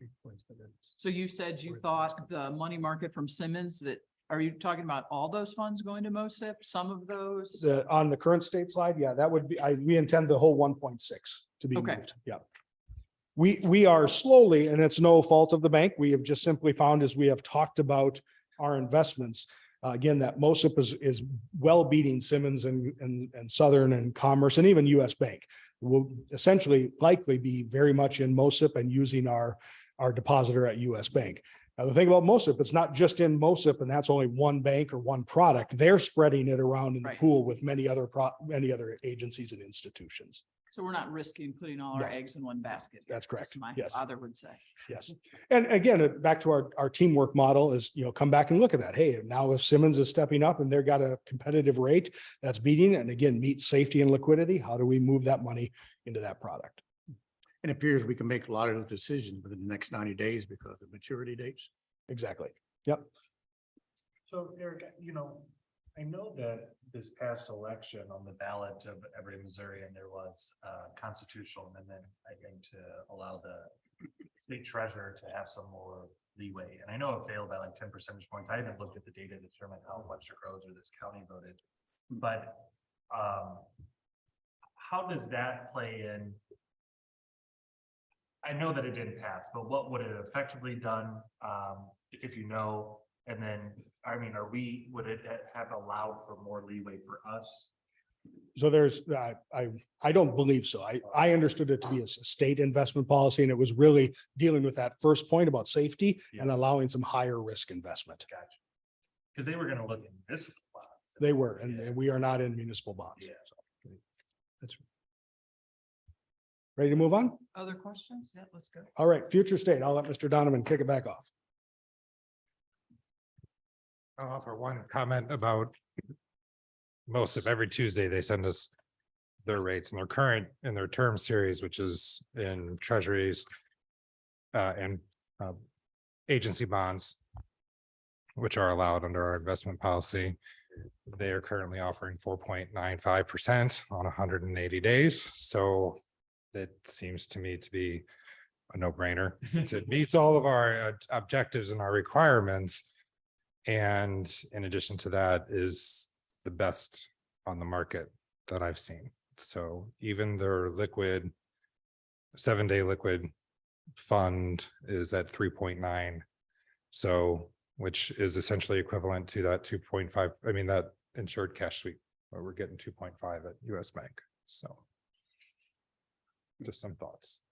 So you said you thought the money market from Simmons that, are you talking about all those funds going to MOSIP, some of those? On the current state slide, yeah, that would be, we intend the whole 1.6 to be Okay. moved. Yeah. We are slowly, and it's no fault of the bank. We have just simply found as we have talked about our investments, again, that MOSIP is well beating Simmons and Southern and Commerce and even US Bank. Will essentially likely be very much in MOSIP and using our depositor at US Bank. Now, the thing about MOSIP, it's not just in MOSIP and that's only one bank or one product. They're spreading it around in the Right. pool with many other agencies and institutions. So we're not risking putting all our No. eggs in one basket. That's correct. as My Yes. father would say. Yes. And again, back to our teamwork model is, come back and look at that. Hey, now if Simmons is stepping up and they've got a competitive rate that's beating and again, meets safety and liquidity, how do we move that money into that product? It appears we can make a lot of those decisions within the next 90 days because of maturity dates. Exactly. Yep. So Eric, I know that this past election on the ballot of every Missourian, there was a constitutional amendment, I think, to allow the state treasurer to have some more leeway. And I know it failed by like 10 percentage points. I haven't looked at the data to determine how Webster Groves or this county voted. But how does that play in? I know that it didn't pass, but what would it have effectively done, if you know? And then, would it have allowed for more leeway for us? So there's, I don't believe so. I understood it to be a state investment policy and it was really dealing with that first point about safety and allowing some higher risk investment. Gotcha. Because they were gonna look in municipal bonds. They were, and we are not in municipal bonds. Yeah. So, that's ready to move on? Other questions? Yeah, let's go. All right, future state. I'll let Mr. Donovan kick it back off. I'll offer one comment about most of every Tuesday, they send us their rates and their current in their term series, which is in treasuries and agency bonds, which are allowed under our investment policy. They are currently offering 4.95% on 180 days. So that seems to me to be a no-brainer. Since it meets all of our objectives and our requirements. And in addition to that is the best on the market that I've seen. So even their liquid, 7-day liquid fund is at 3.9. So, which is essentially equivalent to that 2.5, that insured cash sweep, where we're getting 2.5 at US Bank. So just some thoughts.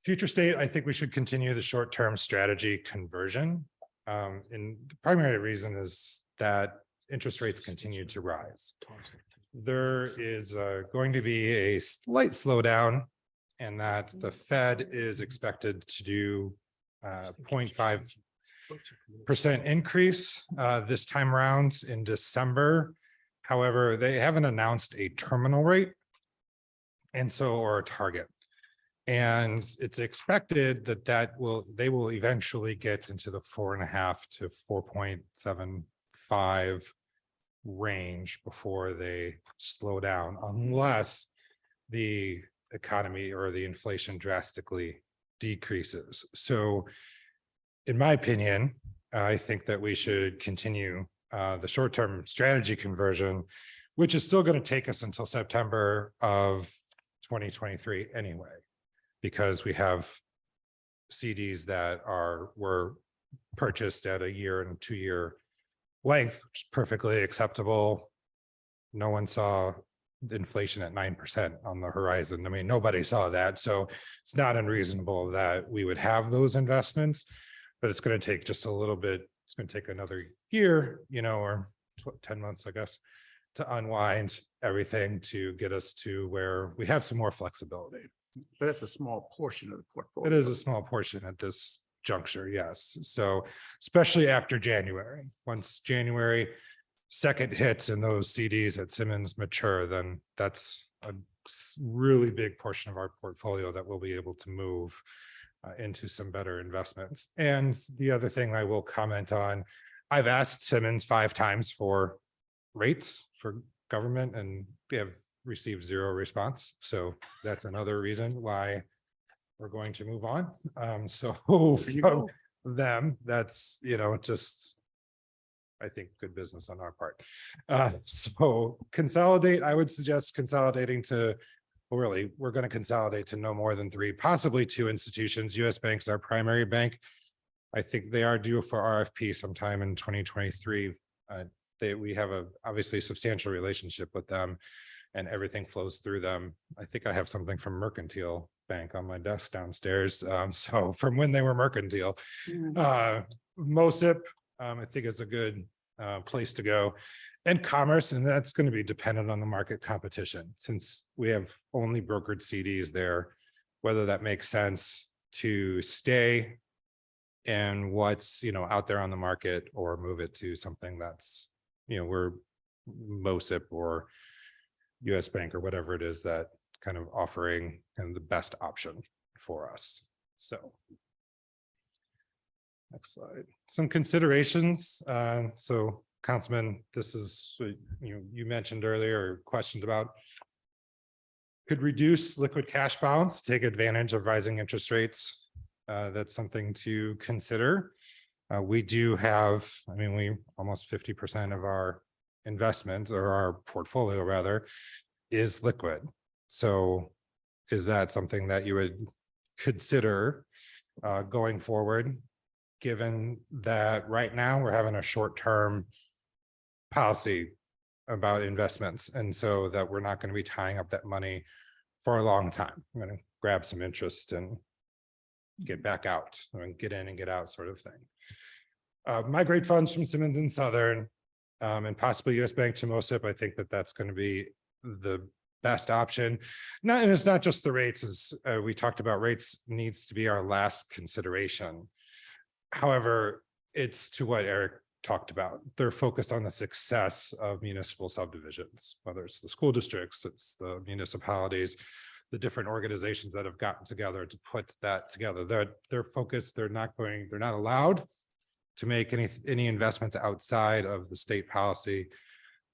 Future state, I think we should continue the short-term strategy conversion. And the primary reason is that interest rates continue to rise. There is going to be a slight slowdown and that the Fed is expected to do 0.5% increase this time around in December. However, they haven't announced a terminal rate or a target. And it's expected that they will eventually get into the 4.5 to 4.75 range before they slow down, unless the economy or the inflation drastically decreases. So in my opinion, I think that we should continue the short-term strategy conversion, which is still going to take us until September of 2023 anyway. Because we have CDs that were purchased at a year and 2-year length, which is perfectly acceptable. No one saw the inflation at 9% on the horizon. Nobody saw that. So it's not unreasonable that we would have those investments, but it's going to take just a little bit. It's going to take another year, or 10 months, I guess, to unwind everything to get us to where we have some more flexibility. But that's a small portion of the portfolio. It is a small portion at this juncture, yes. So especially after January, once January 2nd hits and those CDs at Simmons mature, then that's a really big portion of our portfolio that we'll be able to move into some better investments. And the other thing I will comment on, I've asked Simmons 5 times for rates for government, and we have received zero response. So that's another reason why we're going to move on. So from them, that's, just I think good business on our part. So consolidate, I would suggest consolidating to, well, really, we're going to consolidate to no more than 3, possibly 2 institutions. US Bank's our primary bank. I think they are due for RFP sometime in 2023. We have obviously substantial relationship with them and everything flows through them. I think I have something from Mercantile Bank on my desk downstairs. So from when they were Mercantile, MOSIP, I think is a good place to go, and Commerce, and that's going to be dependent on the market competition, since we have only brokered CDs there, whether that makes sense to stay and what's, out there on the market, or move it to something that's, we're MOSIP or US Bank or whatever it is that kind of offering kind of the best option for us. So next slide, some considerations. So Councilman, this is, you mentioned earlier or questioned about, could reduce liquid cash balance, take advantage of rising interest rates. That's something to consider. We do have, we almost 50% of our investment, or our portfolio rather, is liquid. So is that something that you would consider going forward, given that right now we're having a short-term policy about investments, and so that we're not going to be tying up that money for a long time? I'm going to grab some interest and get back out, and get in and get out sort of thing. Migrate funds from Simmons and Southern, and possibly US Bank to MOSIP. I think that that's going to be the best option. And it's not just the rates, as we talked about, rates needs to be our last consideration. However, it's to what Eric talked about. They're focused on the success of municipal subdivisions, whether it's the school districts, it's the municipalities, the different organizations that have gotten together to put that together. They're focused, they're not allowed to make any investments outside of the state policy,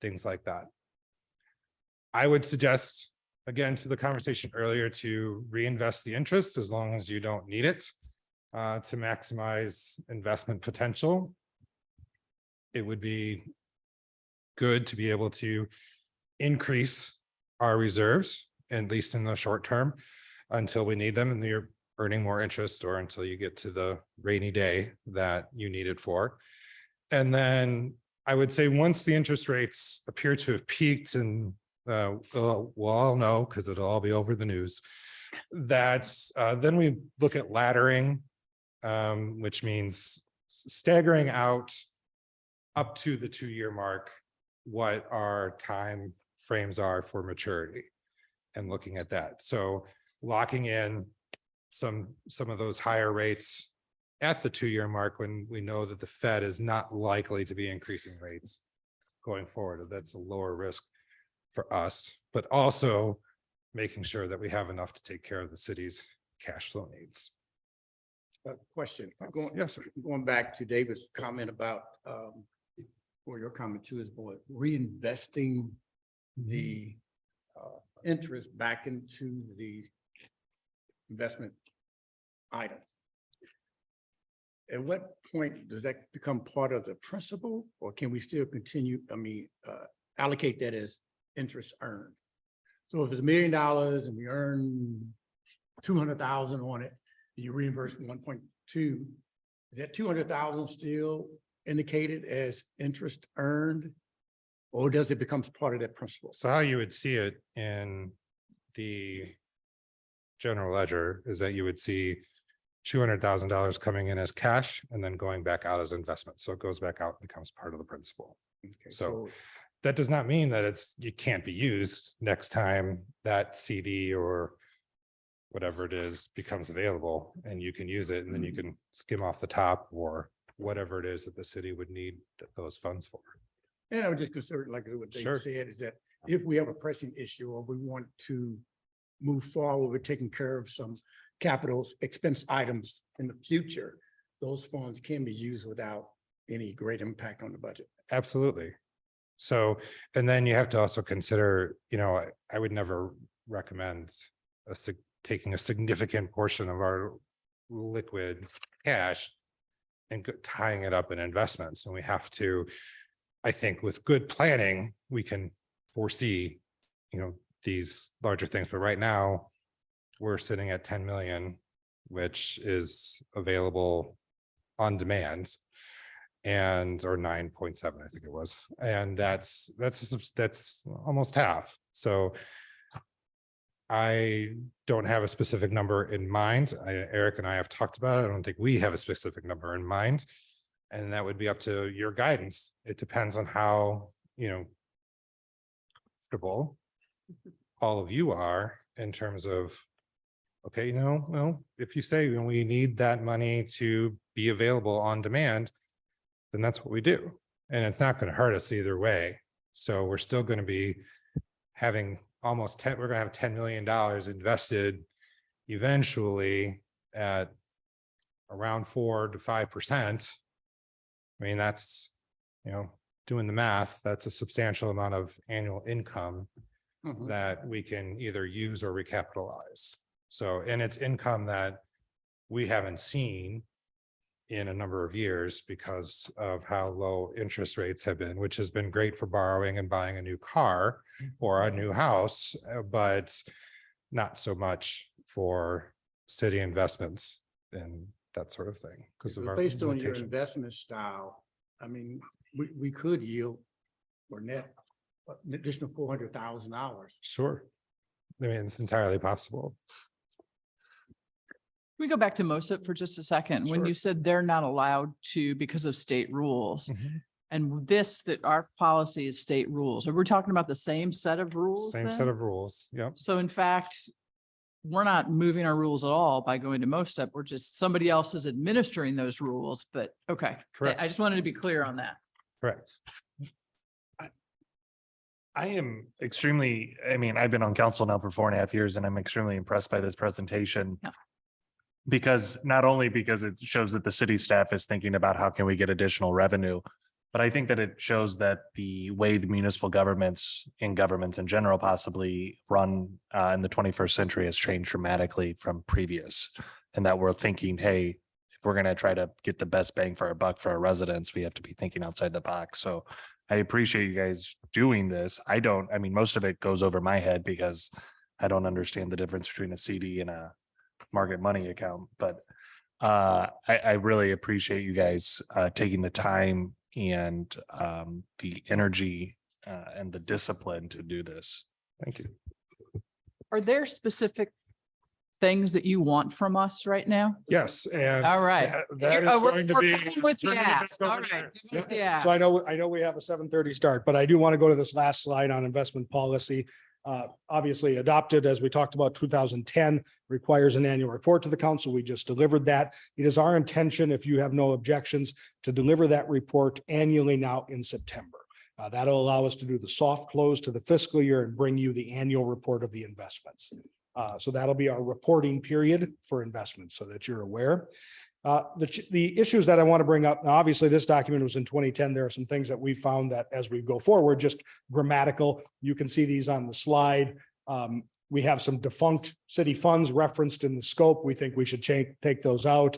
things like that. I would suggest, again, to the conversation earlier, to reinvest the interest as long as you don't need it to maximize investment potential. It would be good to be able to increase our reserves, at least in the short term, until we need them and you're earning more interest, or until you get to the rainy day that you need it for. And then I would say, once the interest rates appear to have peaked, and we'll all know because it'll all be over the news, that's then we look at laddering, which means staggering out up to the 2-year mark what our time frames are for maturity, and looking at that. So locking in some of those higher rates at the 2-year mark, when we know that the Fed is not likely to be increasing rates going forward. That's a lower risk for us, but also making sure that we have enough to take care of the city's cash flow needs. Question. Yes, sir. Going back to David's comment about, or your comment too, is about reinvesting the interest back into the investment item. At what point does that become part of the principal, or can we still continue, allocate that as interest earned? So if it's $1 million and we earn 200,000 on it, you reimburse 1.2, is that 200,000 still indicated as interest earned, or does it become part of that principal? So how you would see it in the general ledger is that you would see $200,000 coming in as cash and then going back out as investment. So it goes back out and becomes part of the principal. Okay, So that does not mean that it can't be used next time that CD or whatever it is becomes available, and you can use it, and then you can skim off the top, or whatever it is that the city would need those funds for. and I would just consider, like what they Sure. said, is that if we have a pressing issue, or we want to move forward with taking care of some capital expense items in the future, those funds can be used without any great impact on the budget. Absolutely. So, and then you have to also consider, I would never recommend taking a significant portion of our liquid cash and tying it up in investments. And we have to, I think with good planning, we can foresee, these larger things. But right now, we're sitting at 10 million, which is available on demand. And or 9.7, I think it was. And that's almost half. So I don't have a specific number in mind. Eric and I have talked about it. I don't think we have a specific number in mind. And that would be up to your guidance. It depends on how, comfortable all of you are in terms of, okay, well, if you say we need that money to be available on demand, then that's what we do. And it's not going to hurt us either way. So we're still going to be having almost we're going to have $10 million invested eventually at around 4 to 5%. I mean, that's, doing the math, that's a substantial amount of annual income that we can either use or recapitalize. So, and it's income that we haven't seen in a number of years because of how low interest rates have been, which has been great for borrowing and buying a new car or a new house, but not so much for city investments and that sort of thing because of our Based on your limitations. investment style, I mean, we could yield or net an additional $400,000. Sure. I mean, it's entirely possible. We go back to MOSIP for just a second. When Sure. you said they're not allowed to because of state rules. Mhm. And that our policy is state rules. Are we talking about the same set of rules? Same then? set of rules. Yep. So in fact, we're not moving our rules at all by going to MOSIP. We're just, somebody else is administering those rules, but okay. Correct. I just wanted to be clear on that. Correct. I am extremely, I've been on council now for 4.5 years and I'm extremely impressed by this presentation. Yeah. Not only because it shows that the city staff is thinking about how can we get additional revenue, but I think that it shows that the way the municipal governments in general possibly run in the 21st century has changed dramatically from previous. And that we're thinking, hey, if we're going to try to get the best bang for our buck for our residents, we have to be thinking outside the box. So I appreciate you guys doing this. Most of it goes over my head because I don't understand the difference between a CD and a market money account. But I really appreciate you guys taking the time and the energy and the discipline to do this. Thank you. Are there specific things that you want from us right now? Yes, and All right. that is We're- going to we're be. coming with the turning it ask. back All over right. there. Give us the So ask. I know we have a 7:30 start, but I do want to go to this last slide on investment policy. Obviously adopted, as we talked about, 2010 requires an annual report to the council. We just delivered that. It is our intention, if you have no objections, to deliver that report annually now in September. That'll allow us to do the soft close to the fiscal year and bring you the annual report of the investments. So that'll be our reporting period for investments so that you're aware. The issues that I want to bring up, now obviously this document was in 2010. There are some things that we found that as we go forward, just grammatical. You can see these on the slide. We have some defunct city funds referenced in the scope. We think we should take those out.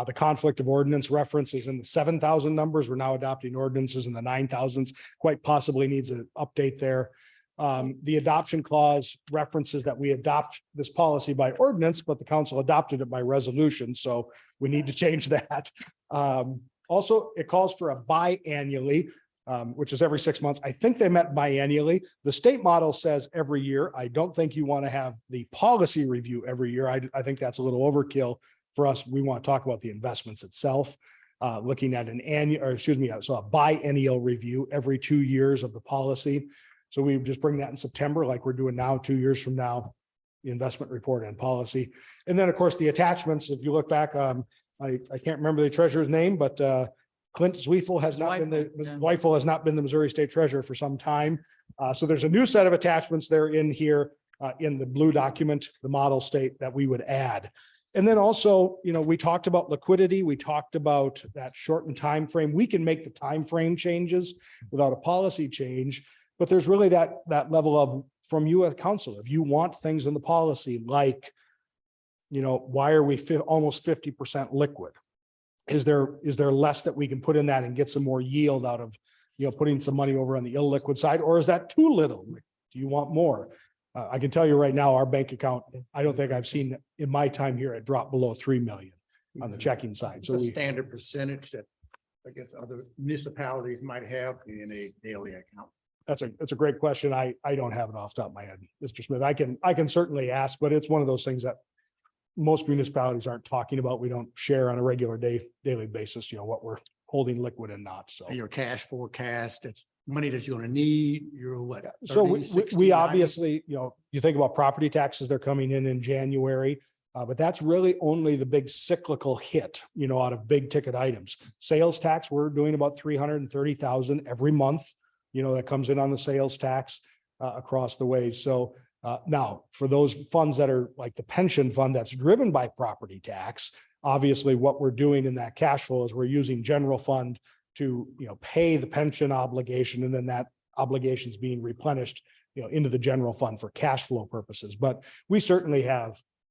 The conflict of ordinance references in the 7,000 numbers. We're now adopting ordinances in the 9,000s. Quite possibly needs an update there. The adoption clause references that we adopt this policy by ordinance, but the council adopted it by resolution. So we need to change that. Also, it calls for a biannually, which is every 6 months. I think they meant biannually. The state model says every year. I don't think you want to have the policy review every year. I think that's a little overkill for us. We want to talk about the investments itself. Looking at so a biennial review every 2 years of the policy. So we just bring that in September, like we're doing now, 2 years from now, the investment report and policy. And then, of course, the attachments, if you look back, I can't remember the treasurer's name, but Clint Zweifel has not been Zweifel has not been the Missouri State Treasurer for some time. So there's a new set of attachments there in here in the blue document, the model state that we would add. And then also, we talked about liquidity. We talked about that shortened time frame. We can make the time frame changes without a policy change. But there's really that level of, from you as council, if you want things in the policy, like, why are we almost 50% liquid? Is there less that we can put in that and get some more yield out of, putting some money over on the illiquid side, or is that too little? Do you want more? I can tell you right now, our bank account, I don't think I've seen in my time here, it dropped below 3 million on the checking side. It's So a we, standard percentage that I guess other municipalities might have in a daily account. that's a great question. I don't have it off the top of my head, Mr. Smith. I can certainly ask, but it's one of those things that most municipalities aren't talking about. We don't share on a regular daily basis, what we're holding liquid and not. So. Your cash forecast, it's money that you're gonna need, you're what? So 30, 60, we 90? obviously, you think about property taxes, they're coming in January. But that's really only the big cyclical hit, out of big ticket items. Sales tax, we're doing about 330,000 every month, that comes in on the sales tax across the way. So now for those funds that are like the pension fund that's driven by property tax, obviously what we're doing in that cash flow is we're using general fund to, pay the pension obligation, and then that obligation is being replenished, into the general fund for cash flow purposes. But we certainly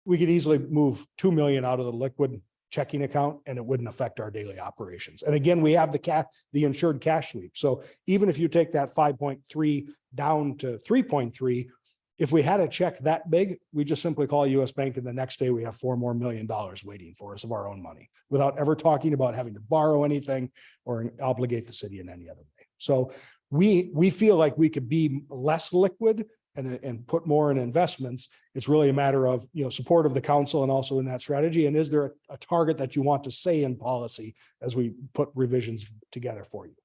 we could easily move 2 million out of the liquid checking account and it wouldn't affect our daily operations. And again, we have the insured cash sweep. So even if you take that 5.3 down to 3.3, if we had a check that big, we just simply call US Bank and the next day we have $4 more million waiting for us of our own money without ever talking about having to borrow anything or obligate the city in any other way. So we feel like we could be less liquid and put more in investments. It's really a matter of, support of the council and also in that strategy. And is there a target that you want to say in policy as we put revisions together for you?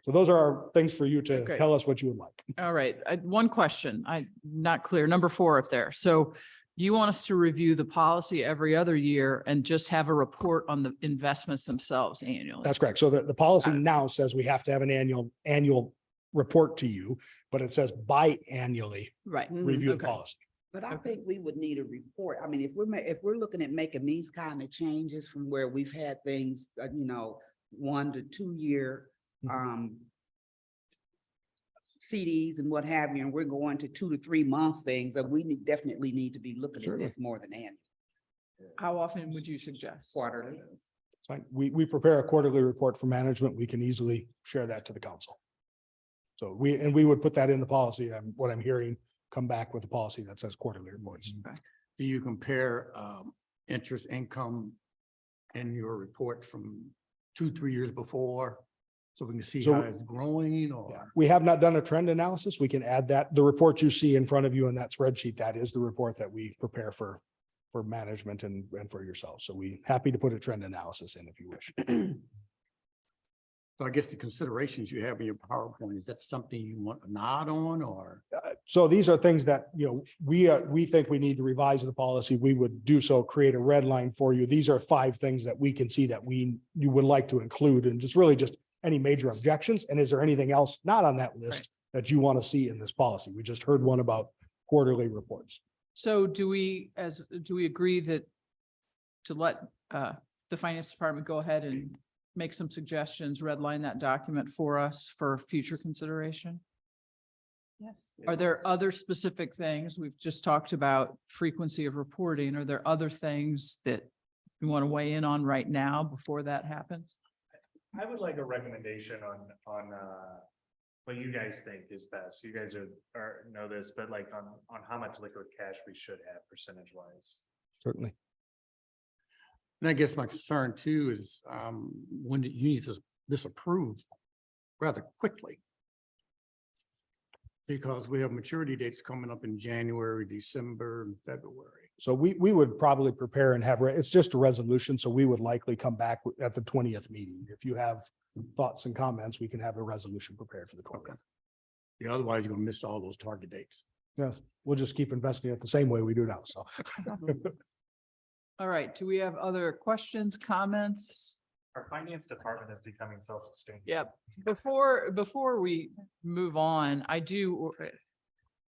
So those are our things for you to Okay. tell us what you would like. All right, one question. I'm not clear. Number 4 up there. So you want us to review the policy every other year and just have a report on the investments themselves annually? That's correct. So the policy now says we have to have an annual report to you, but it says biannually Right. review the Okay. policy. But I think we would need a report. I mean, if we're looking at making these kind of changes from where we've had things, 1 to 2 year CDs and what have you, and we're going to 2 to 3 month things, that we definitely need to be looking at Certainly. this more than annual. How often would you suggest? Quarterly. It's fine. We prepare a quarterly report for management. We can easily share that to the council. So we would put that in the policy. What I'm hearing, come back with a policy that says quarterly reports. Do you compare interest income in your report from 2-3 years before? So we can see So how it's growing or? We have not done a trend analysis. We can add that. The report you see in front of you in that spreadsheet, that is the report that we prepare for management and for yourself. So we happy to put a trend analysis in if you wish. So I guess the considerations you have in your PowerPoint, is that something you want a nod on or? So these are things that, we think we need to revise the policy. We would do so, create a red line for you. These are 5 things that we can see that you would like to include, and just any major objections. And is there anything else not on that list that you want to see in this policy? We just heard one about quarterly reports. So do we agree that to let the finance department go ahead and make some suggestions, redline that document for us for future consideration? Yes. Are there other specific things? We've just talked about frequency of reporting. Are there other things that you want to weigh in on right now before that happens? I would like a recommendation on what you guys think is best. You guys know this, but like on how much liquid cash we should have percentage wise. Certainly. And I guess my concern too is when you need this approved rather quickly. Because we have maturity dates coming up in January, December, and February. So we would probably prepare and have, it's just a resolution. So we would likely come back at the 20th meeting. If you have thoughts and comments, we can have a resolution prepared for the 20th. Yeah, otherwise you're gonna miss all those target dates. Yes, we'll just keep investing it the same way we do now. So. All right, do we have other questions, comments? Our finance department is becoming self-sustaining. Yep. Before we move on,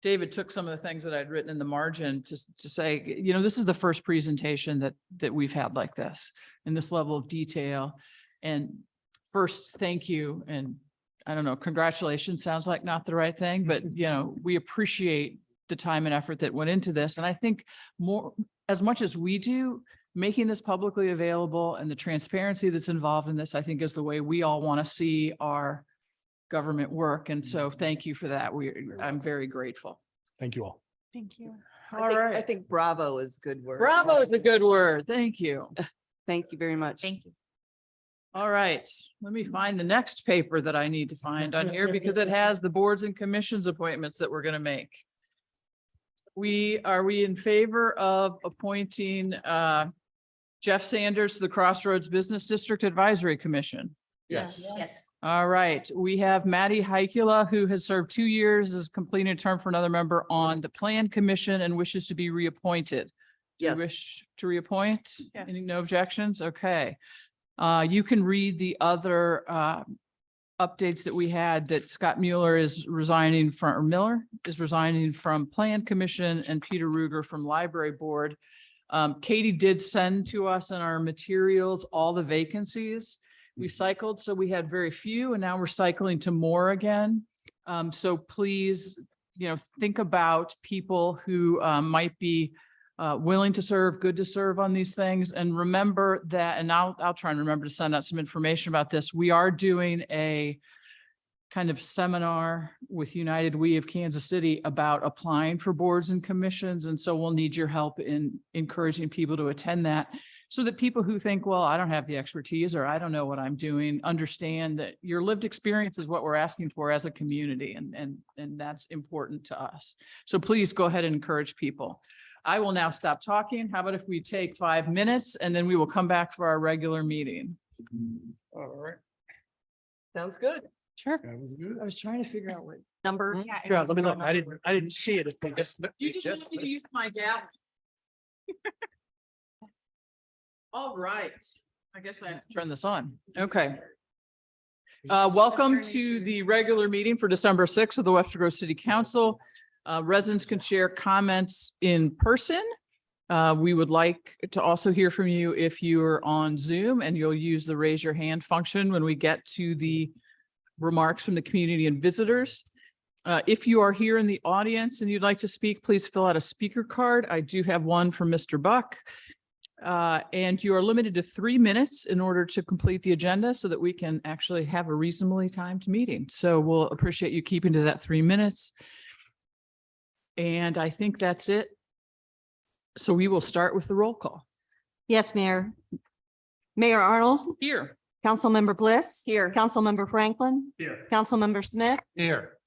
David took some of the things that I'd written in the margin to say, you know, this is the first presentation that we've had like this in this level of detail. And first, thank you. And I don't know, congratulations sounds like not the right thing, but you know, we appreciate the time and effort that went into this. And I think more, as much as we do, making this publicly available and the transparency that's involved in this, I think is the way we all want to see our government work. And so thank you for that. I'm very grateful. Thank you all. Thank you. All right. I think bravo is good word. Bravo is a good word. Thank you. Thank you very much. Thank you. All right, let me find the next paper that I need to find on here because it has the boards and commissions appointments that we're going to make. Are we in favor of appointing Jeff Sanders to the Crossroads Business District Advisory Commission? Yes. Yes. All right, we have Maddie Heikula, who has served 2 years, is completing a term for another member on the Plan Commission and wishes to be reappointed. Do you Yes. wish to reappoint? Yes. No objections? Okay. You can read the other updates that we had, that Scott Mueller is resigning from, or Miller is resigning from Plan Commission, and Peter Ruger from Library Board. Katie did send to us in our materials all the vacancies. We cycled, so we had very few, and now we're cycling to more again. So please, you know, think about people who might be willing to serve, good to serve on these things. And remember that, and I'll try and remember to send out some information about this. We are doing a kind of seminar with United We of Kansas City about applying for boards and commissions. And so we'll need your help in encouraging people to attend that, so that people who think, well, I don't have the expertise, or I don't know what I'm doing, understand that your lived experience is what we're asking for as a community. And that's important to us. So please go ahead and encourage people. I will now stop talking. How about if we take 5 minutes and then we will come back for our regular meeting? All right. Sounds good. Sure. That was good. I was trying to figure out what. Number, Yeah, let me look. I didn't see it. You just want me to use my gavel. All right. I guess I have to turn this on. Okay. Welcome to the regular meeting for December 6th of the Webster Groves City Council. Residents can share comments in person. We would like to also hear from you if you're on Zoom, and you'll use the raise your hand function when we get to the remarks from the community and visitors. If you are here in the audience and you'd like to speak, please fill out a speaker card. I do have one for Mr. Buck. And you are limited to 3 minutes in order to complete the agenda, so that we can actually have a reasonably timed meeting. So we'll appreciate you keeping to that 3 minutes. And I think that's it. So we will start with the roll call. yes, Mayor. Mayor Arnold, Here. Councilmember Bliss. Here. Councilmember Franklin, Here. Councilmember Smith, Here.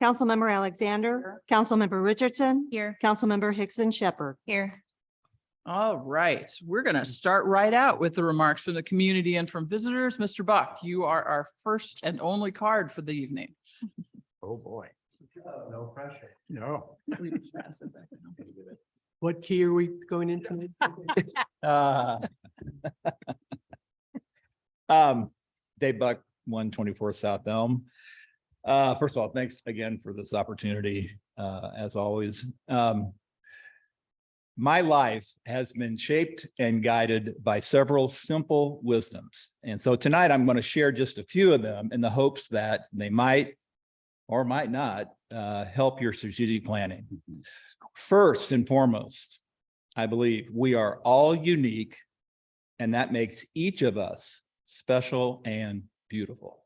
Councilmember Alexander, Councilmember Richardson, Here. Councilmember Hickson Shepherd. Here. All right, we're going to start right out with the remarks from the community and from visitors. Mr. Buck, you are our first and only card for the evening. Oh, boy. No pressure. No. We just pass it back. What key are we going into? Dave Buck, 124 South Elm. First of all, thanks again for this opportunity, as always. My life has been shaped and guided by several simple wisdoms. And so tonight I'm going to share just a few of them in the hopes that they might or might not help your strategic planning. First and foremost, I believe we are all unique, and that makes each of us special and beautiful.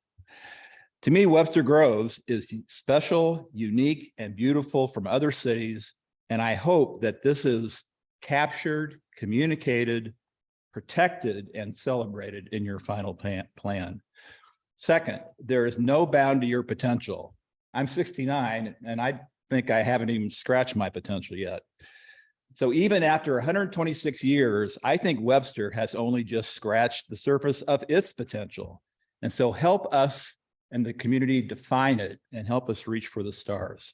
To me, Webster Groves is special, unique, and beautiful from other cities. And I hope that this is captured, communicated, protected, and celebrated in your final plan. Second, there is no bound to your potential. I'm 69, and I think I haven't even scratched my potential yet. So even after 126 years, I think Webster has only just scratched the surface of its potential. And so help us and the community define it and help us reach for the stars.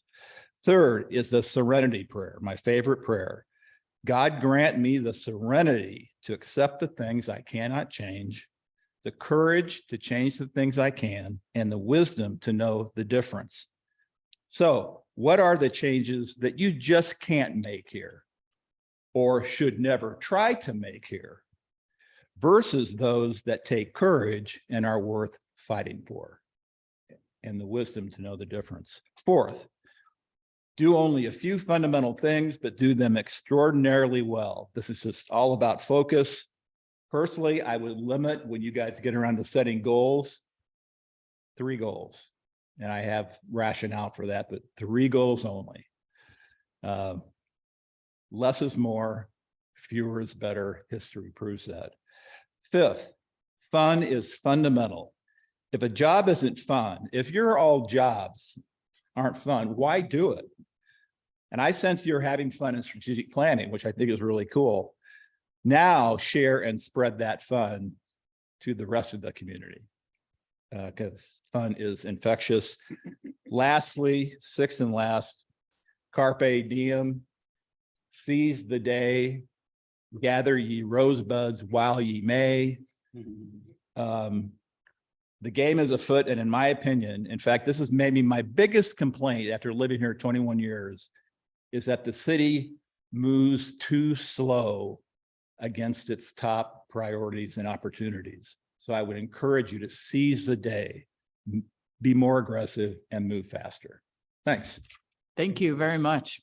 Third is the serenity prayer, my favorite prayer. God grant me the serenity to accept the things I cannot change, the courage to change the things I can, and the wisdom to know the difference. So What are the changes that you just can't make here or should never try to make here versus those that take courage and are worth fighting for? And the wisdom to know the difference. Fourth, do only a few fundamental things, but do them extraordinarily well. This is just all about focus. Personally, I would limit when you guys get around to setting goals, 3 goals. And I have rationale for that, but 3 goals only. Less is more, fewer is better. History proves that. Fifth, fun is fundamental. If a job isn't fun, if your all jobs aren't fun, why do it? And I sense you're having fun in strategic planning, which I think is really cool. Now share and spread that fun to the rest of the community, because fun is infectious. Lastly, sixth and last, carpe diem, seize the day, gather ye rosebuds while ye may. The game is afoot, and in my opinion, in fact, this is maybe my biggest complaint after living here 21 years, is that the city moves too slow against its top priorities and opportunities. So I would encourage you to seize the day, be more aggressive, and move faster. Thanks. Thank you very much.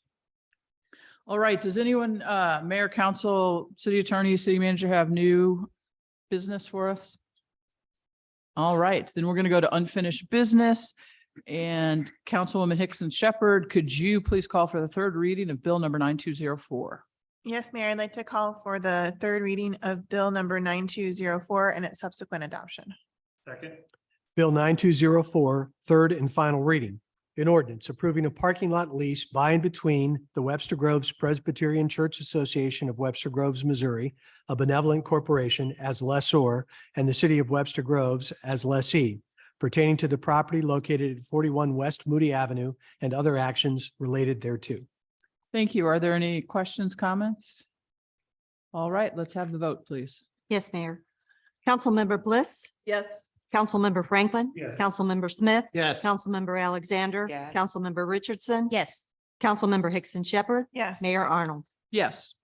All right, does anyone, mayor, council, city attorney, city manager have new business for us? All right, then we're going to go to unfinished business. And Councilwoman Hickson Shepherd, could you please call for the third reading of bill number 9204? Yes, Mayor, I'd like to call for the third reading of bill number 9204 and its subsequent adoption. Second. Bill 9204, third and final reading. An ordinance approving a parking lot lease by and between the Webster Groves Presbyterian Church Association of Webster Groves, Missouri, a benevolent corporation as lessor, and the city of Webster Groves as lessee, pertaining to the property located at 41 West Moody Avenue and other actions related thereto. Thank you. Are there any questions, comments? All right, let's have the vote, please. Yes, Mayor. Councilmember Bliss, Yes. Councilmember Franklin. Yes. Councilmember Smith. Yes. Councilmember Alexander. Yes. Councilmember Richardson. Yes. Councilmember Hickson Shepherd. Yes. Mayor Arnold. Yes.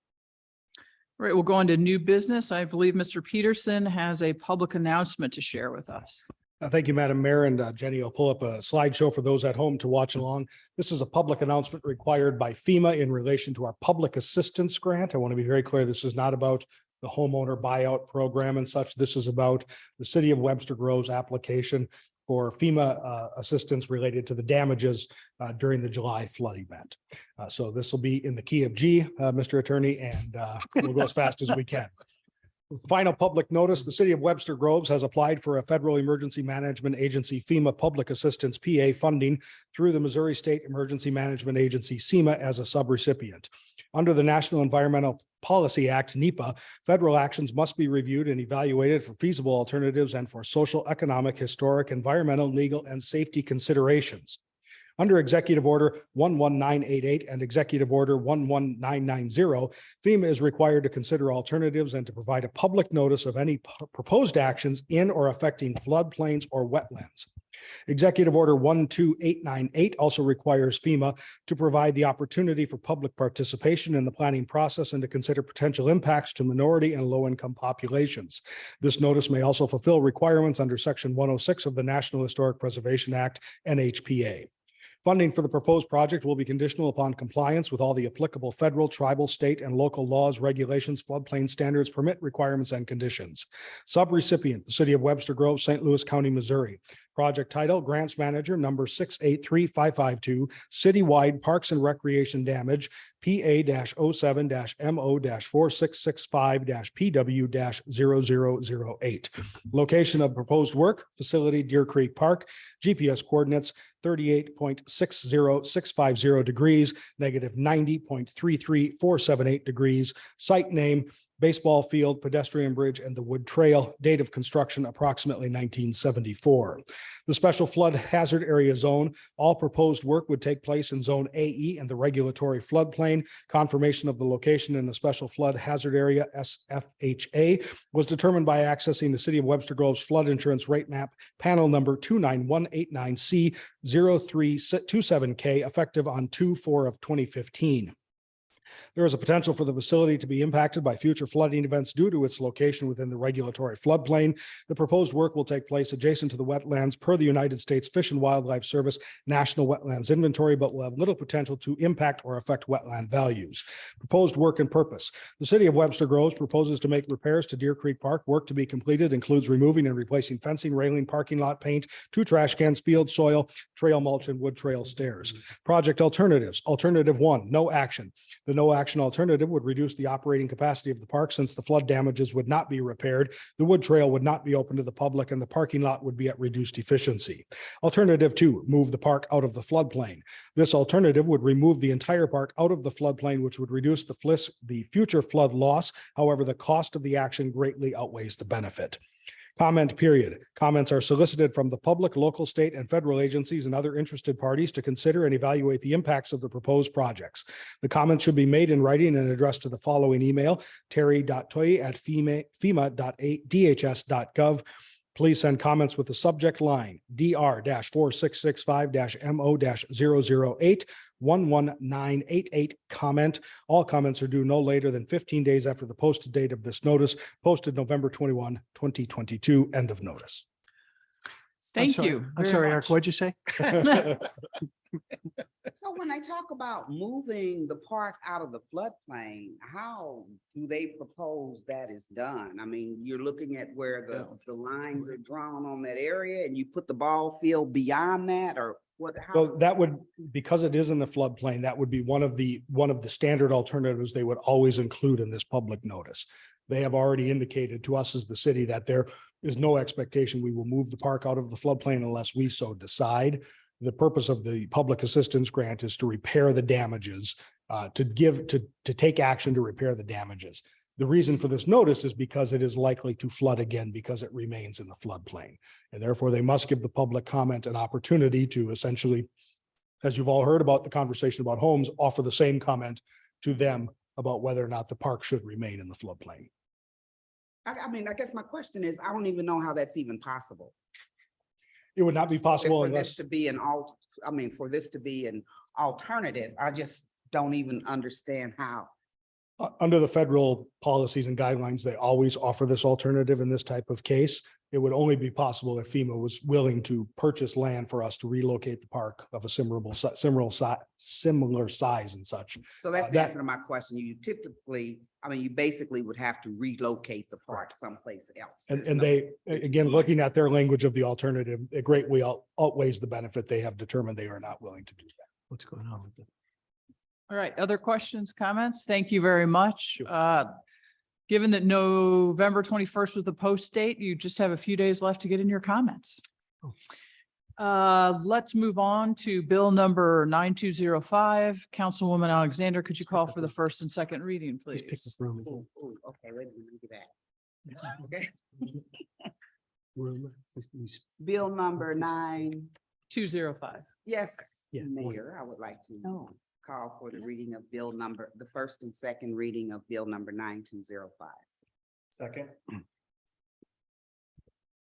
All right, we'll go into new business. I believe Mr. Peterson has a public announcement to share with us. Thank you, Madam Mayor, and Jenny, I'll pull up a slideshow for those at home to watch along. This is a public announcement required by FEMA in relation to our public assistance grant. I want to be very clear, this is not about the homeowner buyout program and such. This is about the city of Webster Groves application for FEMA assistance related to the damages during the July flood event. So this will be in the key of G, Mr. Attorney, and we'll go as fast as we can. Final public notice, the city of Webster Groves has applied for a federal emergency management agency FEMA public assistance PA funding through the Missouri State Emergency Management Agency SEMA as a subrecipient. Under the National Environmental Policy Act, NEPA, federal actions must be reviewed and evaluated for feasible alternatives and for social, economic, historic, environmental, legal, and safety considerations. Under Executive Order 11988 and Executive Order 11990, FEMA is required to consider alternatives and to provide a public notice of any proposed actions in or affecting floodplains or wetlands. Executive Order 12898 also requires FEMA to provide the opportunity for public participation in the planning process and to consider potential impacts to minority and low-income populations. This notice may also fulfill requirements under Section 106 of the National Historic Preservation Act, NHPA. Funding for the proposed project will be conditional upon compliance with all the applicable federal, tribal, state, and local laws, regulations, floodplain standards, permit requirements, and conditions. Subrecipient, the city of Webster Grove, St. Louis County, Missouri. Project title, Grants Manager, number 683552, Citywide Parks and Recreation Damage, PA-07-MO-4665-PW-0008. Location of proposed work, facility Deer Creek Park, GPS coordinates 38.60650 degrees, -90.33478 degrees. Site name, baseball field, pedestrian bridge, and the wood trail. Date of construction approximately 1974. The special flood hazard area zone, all proposed work would take place in zone AE and the regulatory floodplain. Confirmation of the location in the special flood hazard area SFHA was determined by accessing the City of Webster Grove's flood insurance rate map, panel number 29189C 0327K, effective on 2/4 of 2015. There is a potential for the facility to be impacted by future flooding events due to its location within the regulatory floodplain. The proposed work will take place adjacent to the wetlands per the United States Fish and Wildlife Service National Wetlands Inventory, but will have little potential to impact or affect wetland values. Proposed work and purpose. The City of Webster Groves proposes to make repairs to Deer Creek Park. Work to be completed includes removing and replacing fencing, railing, parking lot paint, 2 trash cans, field soil, trail mulch, and wood trail stairs. Project alternatives. Alternative 1, no action. The no action alternative would reduce the operating capacity of the park since the flood damages would not be repaired. The wood trail would not be open to the public and the parking lot would be at reduced efficiency. Alternative 2, move the park out of the floodplain. This alternative would remove the entire park out of the floodplain, which would reduce the future flood loss. However, the cost of the action greatly outweighs the benefit. Comment period. Comments are solicited from the public, local, state, and federal agencies and other interested parties to consider and evaluate the impacts of the proposed projects. The comments should be made in writing and addressed to the following email, terry.toye@fema.dhs.gov. Please send comments with the subject line DR-4665-MO-008 11988 comment. All comments are due no later than 15 days after the posted date of this notice, posted November 21, 2022, end of notice. Thank sorry. you. I'm very sorry, much. Eric, what'd you say? So when they talk about moving the park out of the floodplain, how do they propose that is done? I mean, you're looking at where the lines are drawn on that area and you put the ball field beyond that, or what? So that would, because it is in the floodplain, that would be one of the standard alternatives they would always include in this public notice. They have already indicated to us as the city that there is no expectation we will move the park out of the floodplain unless we so decide. The purpose of the public assistance grant is to repair the damages, to take action to repair the damages. The reason for this notice is because it is likely to flood again because it remains in the floodplain. And therefore they must give the public comment an opportunity to essentially, as you've all heard about the conversation about homes, offer the same comment to them about whether or not the park should remain in the floodplain. I mean, I guess my question is, I don't even know how that's even possible. It would not be possible For this unless, to be for this to be an alternative, I just don't even understand how. under the federal policies and guidelines, they always offer this alternative in this type of case. It would only be possible if FEMA was willing to purchase land for us to relocate the park of a similar size and such. So that's the that- answer to my question. You typically, I mean, you basically would have to relocate the park someplace else. And they, again, looking at their language of the alternative, it greatly outweighs the benefit. They have determined they are not willing to do that. What's going on with it? All right, other questions, comments? Thank you very much. Given that November 21st was the post date, you just have a few days left to get in your comments. Let's move on to bill number 9205. Councilwoman Alexander, could you call for the first and second reading, Please pick the please? room. Okay, wait a minute, look at that. Okay, Room. bill number 9. 205. Yes, Yeah. Mayor, I would like to call for the reading of the first and second reading of bill number 9205. Second.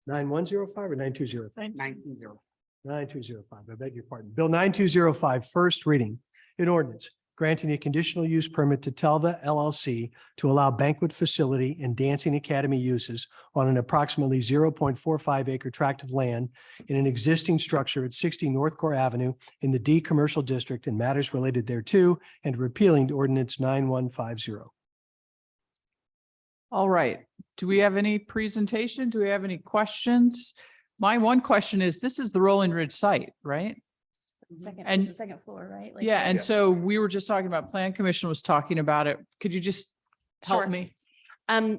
9105 or 9205? 920. 9205, I beg your pardon. Bill 9205, first reading. An ordinance granting a conditional use permit to Telva LLC to allow banquet facility and dancing academy uses on an approximately 0.45 acre tract of land in an existing structure at 60 North Core Avenue in the D Commercial District and matters related thereto, and repealing ordinance 9150. All right. Do we have any presentation? Do we have any questions? My one question is, this is the Rolling Ridge site, right? Second, And- the second floor, right? Like Yeah, the- and so we were just talking about, Plan Commission was talking about it. Could you just help Sure. me?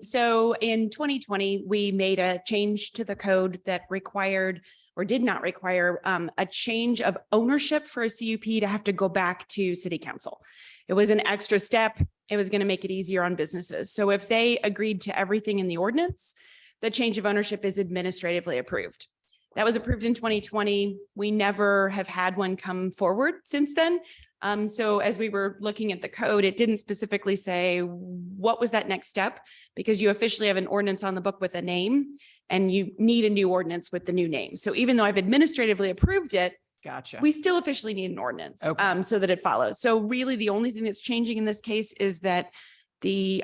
So in 2020, we made a change to the code that required or did not require a change of ownership for a CUP to have to go back to city council. It was an extra step. It was going to make it easier on businesses. So if they agreed to everything in the ordinance, the change of ownership is administratively approved. That was approved in 2020. We never have had one come forward since then. So as we were looking at the code, it didn't specifically say what was that next step, because you officially have an ordinance on the book with a name and you need a new ordinance with the new name. So even though I've administratively approved it, Gotcha. we still officially need an ordinance Okay. so that it follows. So really the only thing that's changing in this case is that the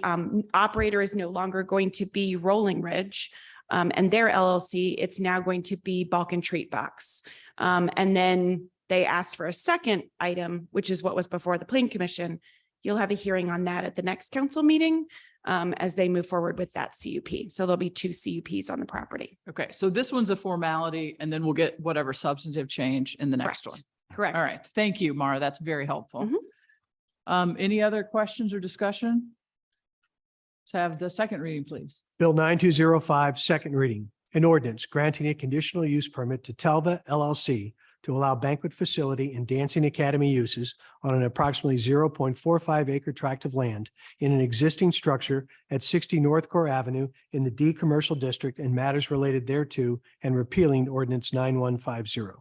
operator is no longer going to be Rolling Ridge and their LLC. It's now going to be Bulk and Treat Box. And then they asked for a second item, which is what was before the Plan Commission. You'll have a hearing on that at the next council meeting as they move forward with that CUP. So there'll be 2 CUPs on the property. Okay, so this one's a formality and then we'll get whatever substantive change in the next one. Correct. Correct. All right. Thank you, Mara. That's very helpful. Mhm. Any other questions or discussion? Let's have the second reading, please. Bill 9205, second reading. An ordinance granting a conditional use permit to Telva LLC to allow banquet facility and dancing academy uses on an approximately 0.45 acre tract of land in an existing structure at 60 North Core Avenue in the D Commercial District and matters related thereto, and repealing ordinance 9150.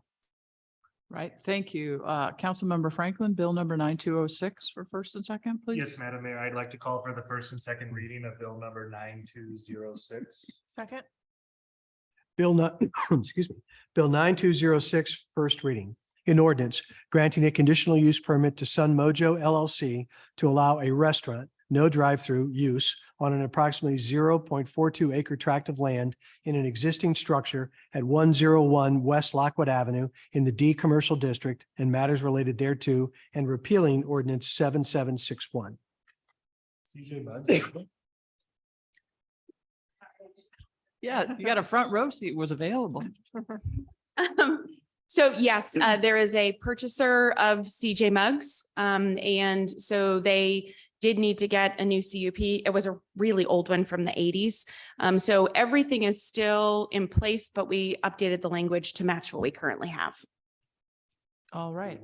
Right. Thank you. Councilmember Franklin, Bill number 9206 for first and second, please. Yes, Madam Mayor, I'd like to call for the first and second reading of bill number 9206. Second. Bill not, excuse me, Bill 9206, first reading. An ordinance granting a conditional use permit to Sun Mojo LLC to allow a restaurant, no drive-through use on an approximately 0.42 acre tract of land in an existing structure at 101 West Lockwood Avenue in the D Commercial District and matters related thereto, and repealing ordinance 7761. CJ Buds. Yeah, you got a front row seat was available. So yes, there is a purchaser of CJ Muggs. And so they did need to get a new CUP. It was a really old one from the 80s. So everything is still in place, but we updated the language to match what we currently have. All right.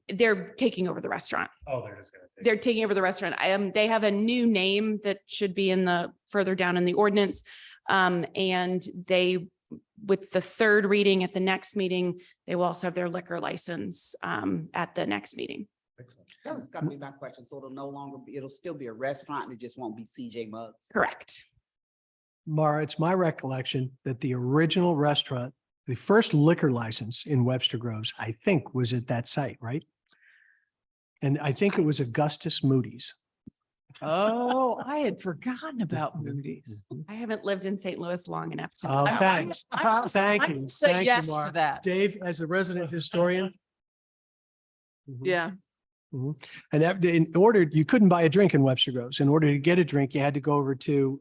They're taking over the restaurant. Oh, they're just gonna. They're taking over the restaurant. They have a new name that should be in the further down in the ordinance. And they, with the third reading at the next meeting, they will also have their liquor license at the next meeting. That was gonna be my question. So it'll no longer be, it'll still be a restaurant and it just won't be CJ Muggs. Correct. Mara, it's my recollection that the original restaurant, the first liquor license in Webster Groves, I think, was at that site, right? And I think it was Augustus Moody's. Oh, I had forgotten about Moody's. I haven't lived in St. Louis long enough to. Oh, know. thanks. Thank you. Say Thank you, yes to Mara. that. Dave, as a resident historian. Yeah. Mhm. And that, in order, you couldn't buy a drink in Webster Groves. In order to get a drink, you had to go over to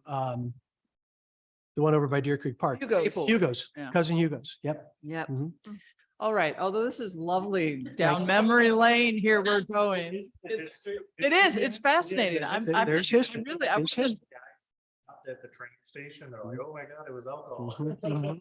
the one over by Deer Creek Park. Hugo's, Yeah. Cousin Hugo's. Yep. Yep. Mhm. All right. Although this is lovely down memory lane here, we're going. It is. It's fascinating. There's history. Really, I was There's just, At the train station, they're like, oh my God, it was alcohol. Mhm.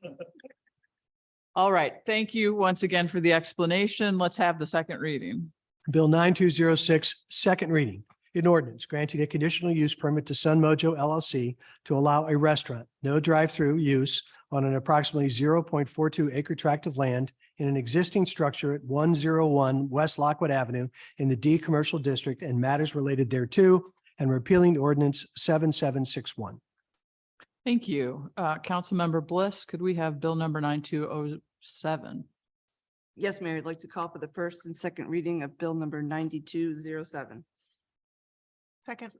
all right. Thank you once again for the explanation. Let's have the second reading. Bill 9206, second reading. An ordinance granting a conditional use permit to Sun Mojo LLC to allow a restaurant, no drive-through use on an approximately 0.42 acre tract of land in an existing structure at 101 West Lockwood Avenue in the D Commercial District and matters related thereto, and repealing ordinance 7761. Thank you. Councilmember Bliss, could we have bill number 9207? Yes, Mayor, I'd like to call for the first and second reading of bill number 9207. Second.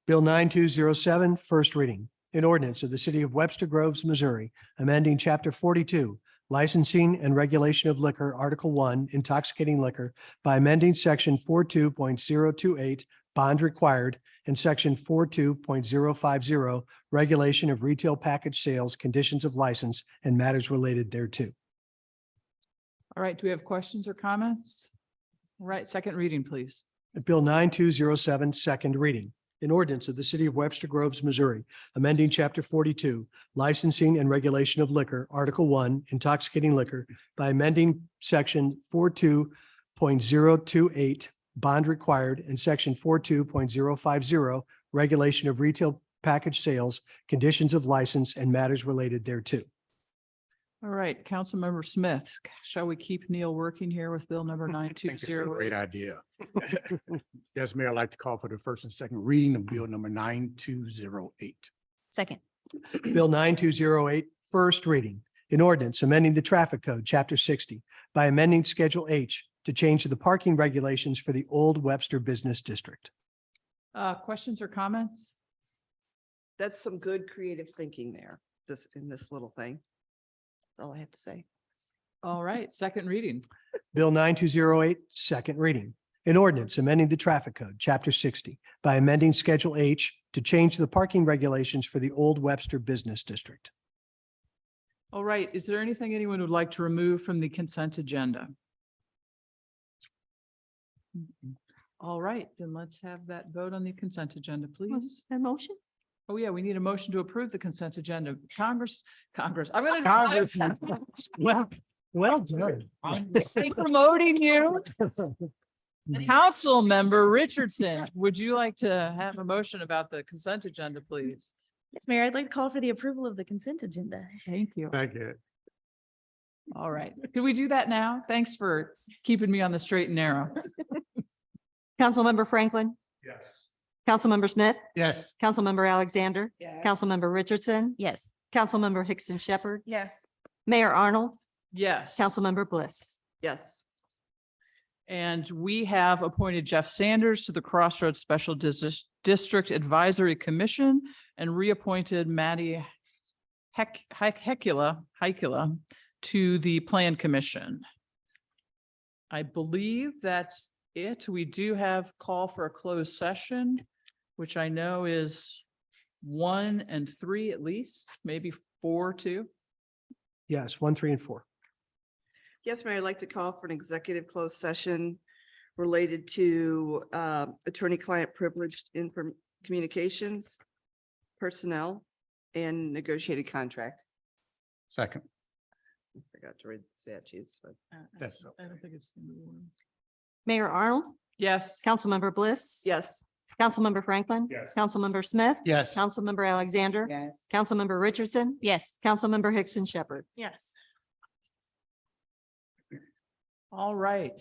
Bill 9207, first reading. An ordinance of the city of Webster Groves, Missouri, amending chapter 42, licensing and regulation of liquor, article 1, intoxicating liquor, by amending section 42.028, bond required, and section 42.050, regulation of retail package sales, conditions of license, and matters related thereto. All right. Do we have questions or comments? All right. Second reading, please. Bill 9207, second reading. an ordinance of the city of Webster Groves, Missouri, amending chapter 42, licensing and regulation of liquor, article 1, intoxicating liquor, by amending section 42.028, bond required, and section 42.050, regulation of retail package sales, conditions of license, and matters related thereto. All right, Councilmember Smith, shall we keep Neil working here with Bill number I think it's a 920? great idea. Yes, Mayor, I'd like to call for the first and second reading of Bill number 9208. Second. Bill 9208, first reading. An ordinance amending the traffic code, chapter 60, by amending Schedule H to change the parking regulations for the Old Webster Business District. Questions or comments? That's some good creative thinking there, in this little thing. That's all I have to say. All right, second reading. Bill 9208, second reading. An ordinance amending the traffic code, chapter 60, by amending Schedule H to change the parking regulations for the Old Webster Business District. All right, is there anything anyone would like to remove from the consent agenda? All right, then let's have that vote on the consent agenda, please. A motion? Oh, yeah, we need a motion to approve the consent agenda. Congress, I'm gonna. Congress. Well done. I'm promoting you. Council Member Richardson, would you like to have a motion about the consent agenda, please? Yes, Mayor, I'd like to call for the approval of the consent agenda. Thank you. Thank you. All right, could we do that now? Thanks for keeping me on the straight and narrow. Councilmember Franklin, Yes. Councilmember Smith, Yes. Councilmember Alexander, Councilmember Richardson, Yes. Councilmember Hickson Shepherd, Yes. Mayor Arnold, Yes. Councilmember Bliss. Yes. And we have appointed Jeff Sanders to the Crossroads Special District Advisory Commission and reappointed Maddie Hecula to the Plan Commission. I believe that's it. We do have call for a closed session, which I know is 1 and 3 at least, maybe 4 too. Yes, 1, 3, and 4. Yes, Mayor, I'd like to call for an executive closed session related to attorney-client privileged communications, personnel, and negotiated contract. Second. I forgot to read the statutes, but. Yes. I don't think it's. Mayor Arnold, Yes. Councilmember Bliss. Yes. Councilmember Franklin. Yes. Councilmember Smith. Yes. Councilmember Alexander. Yes. Councilmember Richardson. Yes. Councilmember Hickson Shepherd. Yes. All right.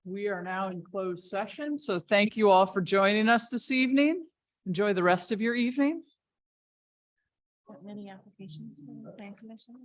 We are now in closed session. So thank you all for joining us this evening. Enjoy the rest of your evening. Many applications for the plan commission.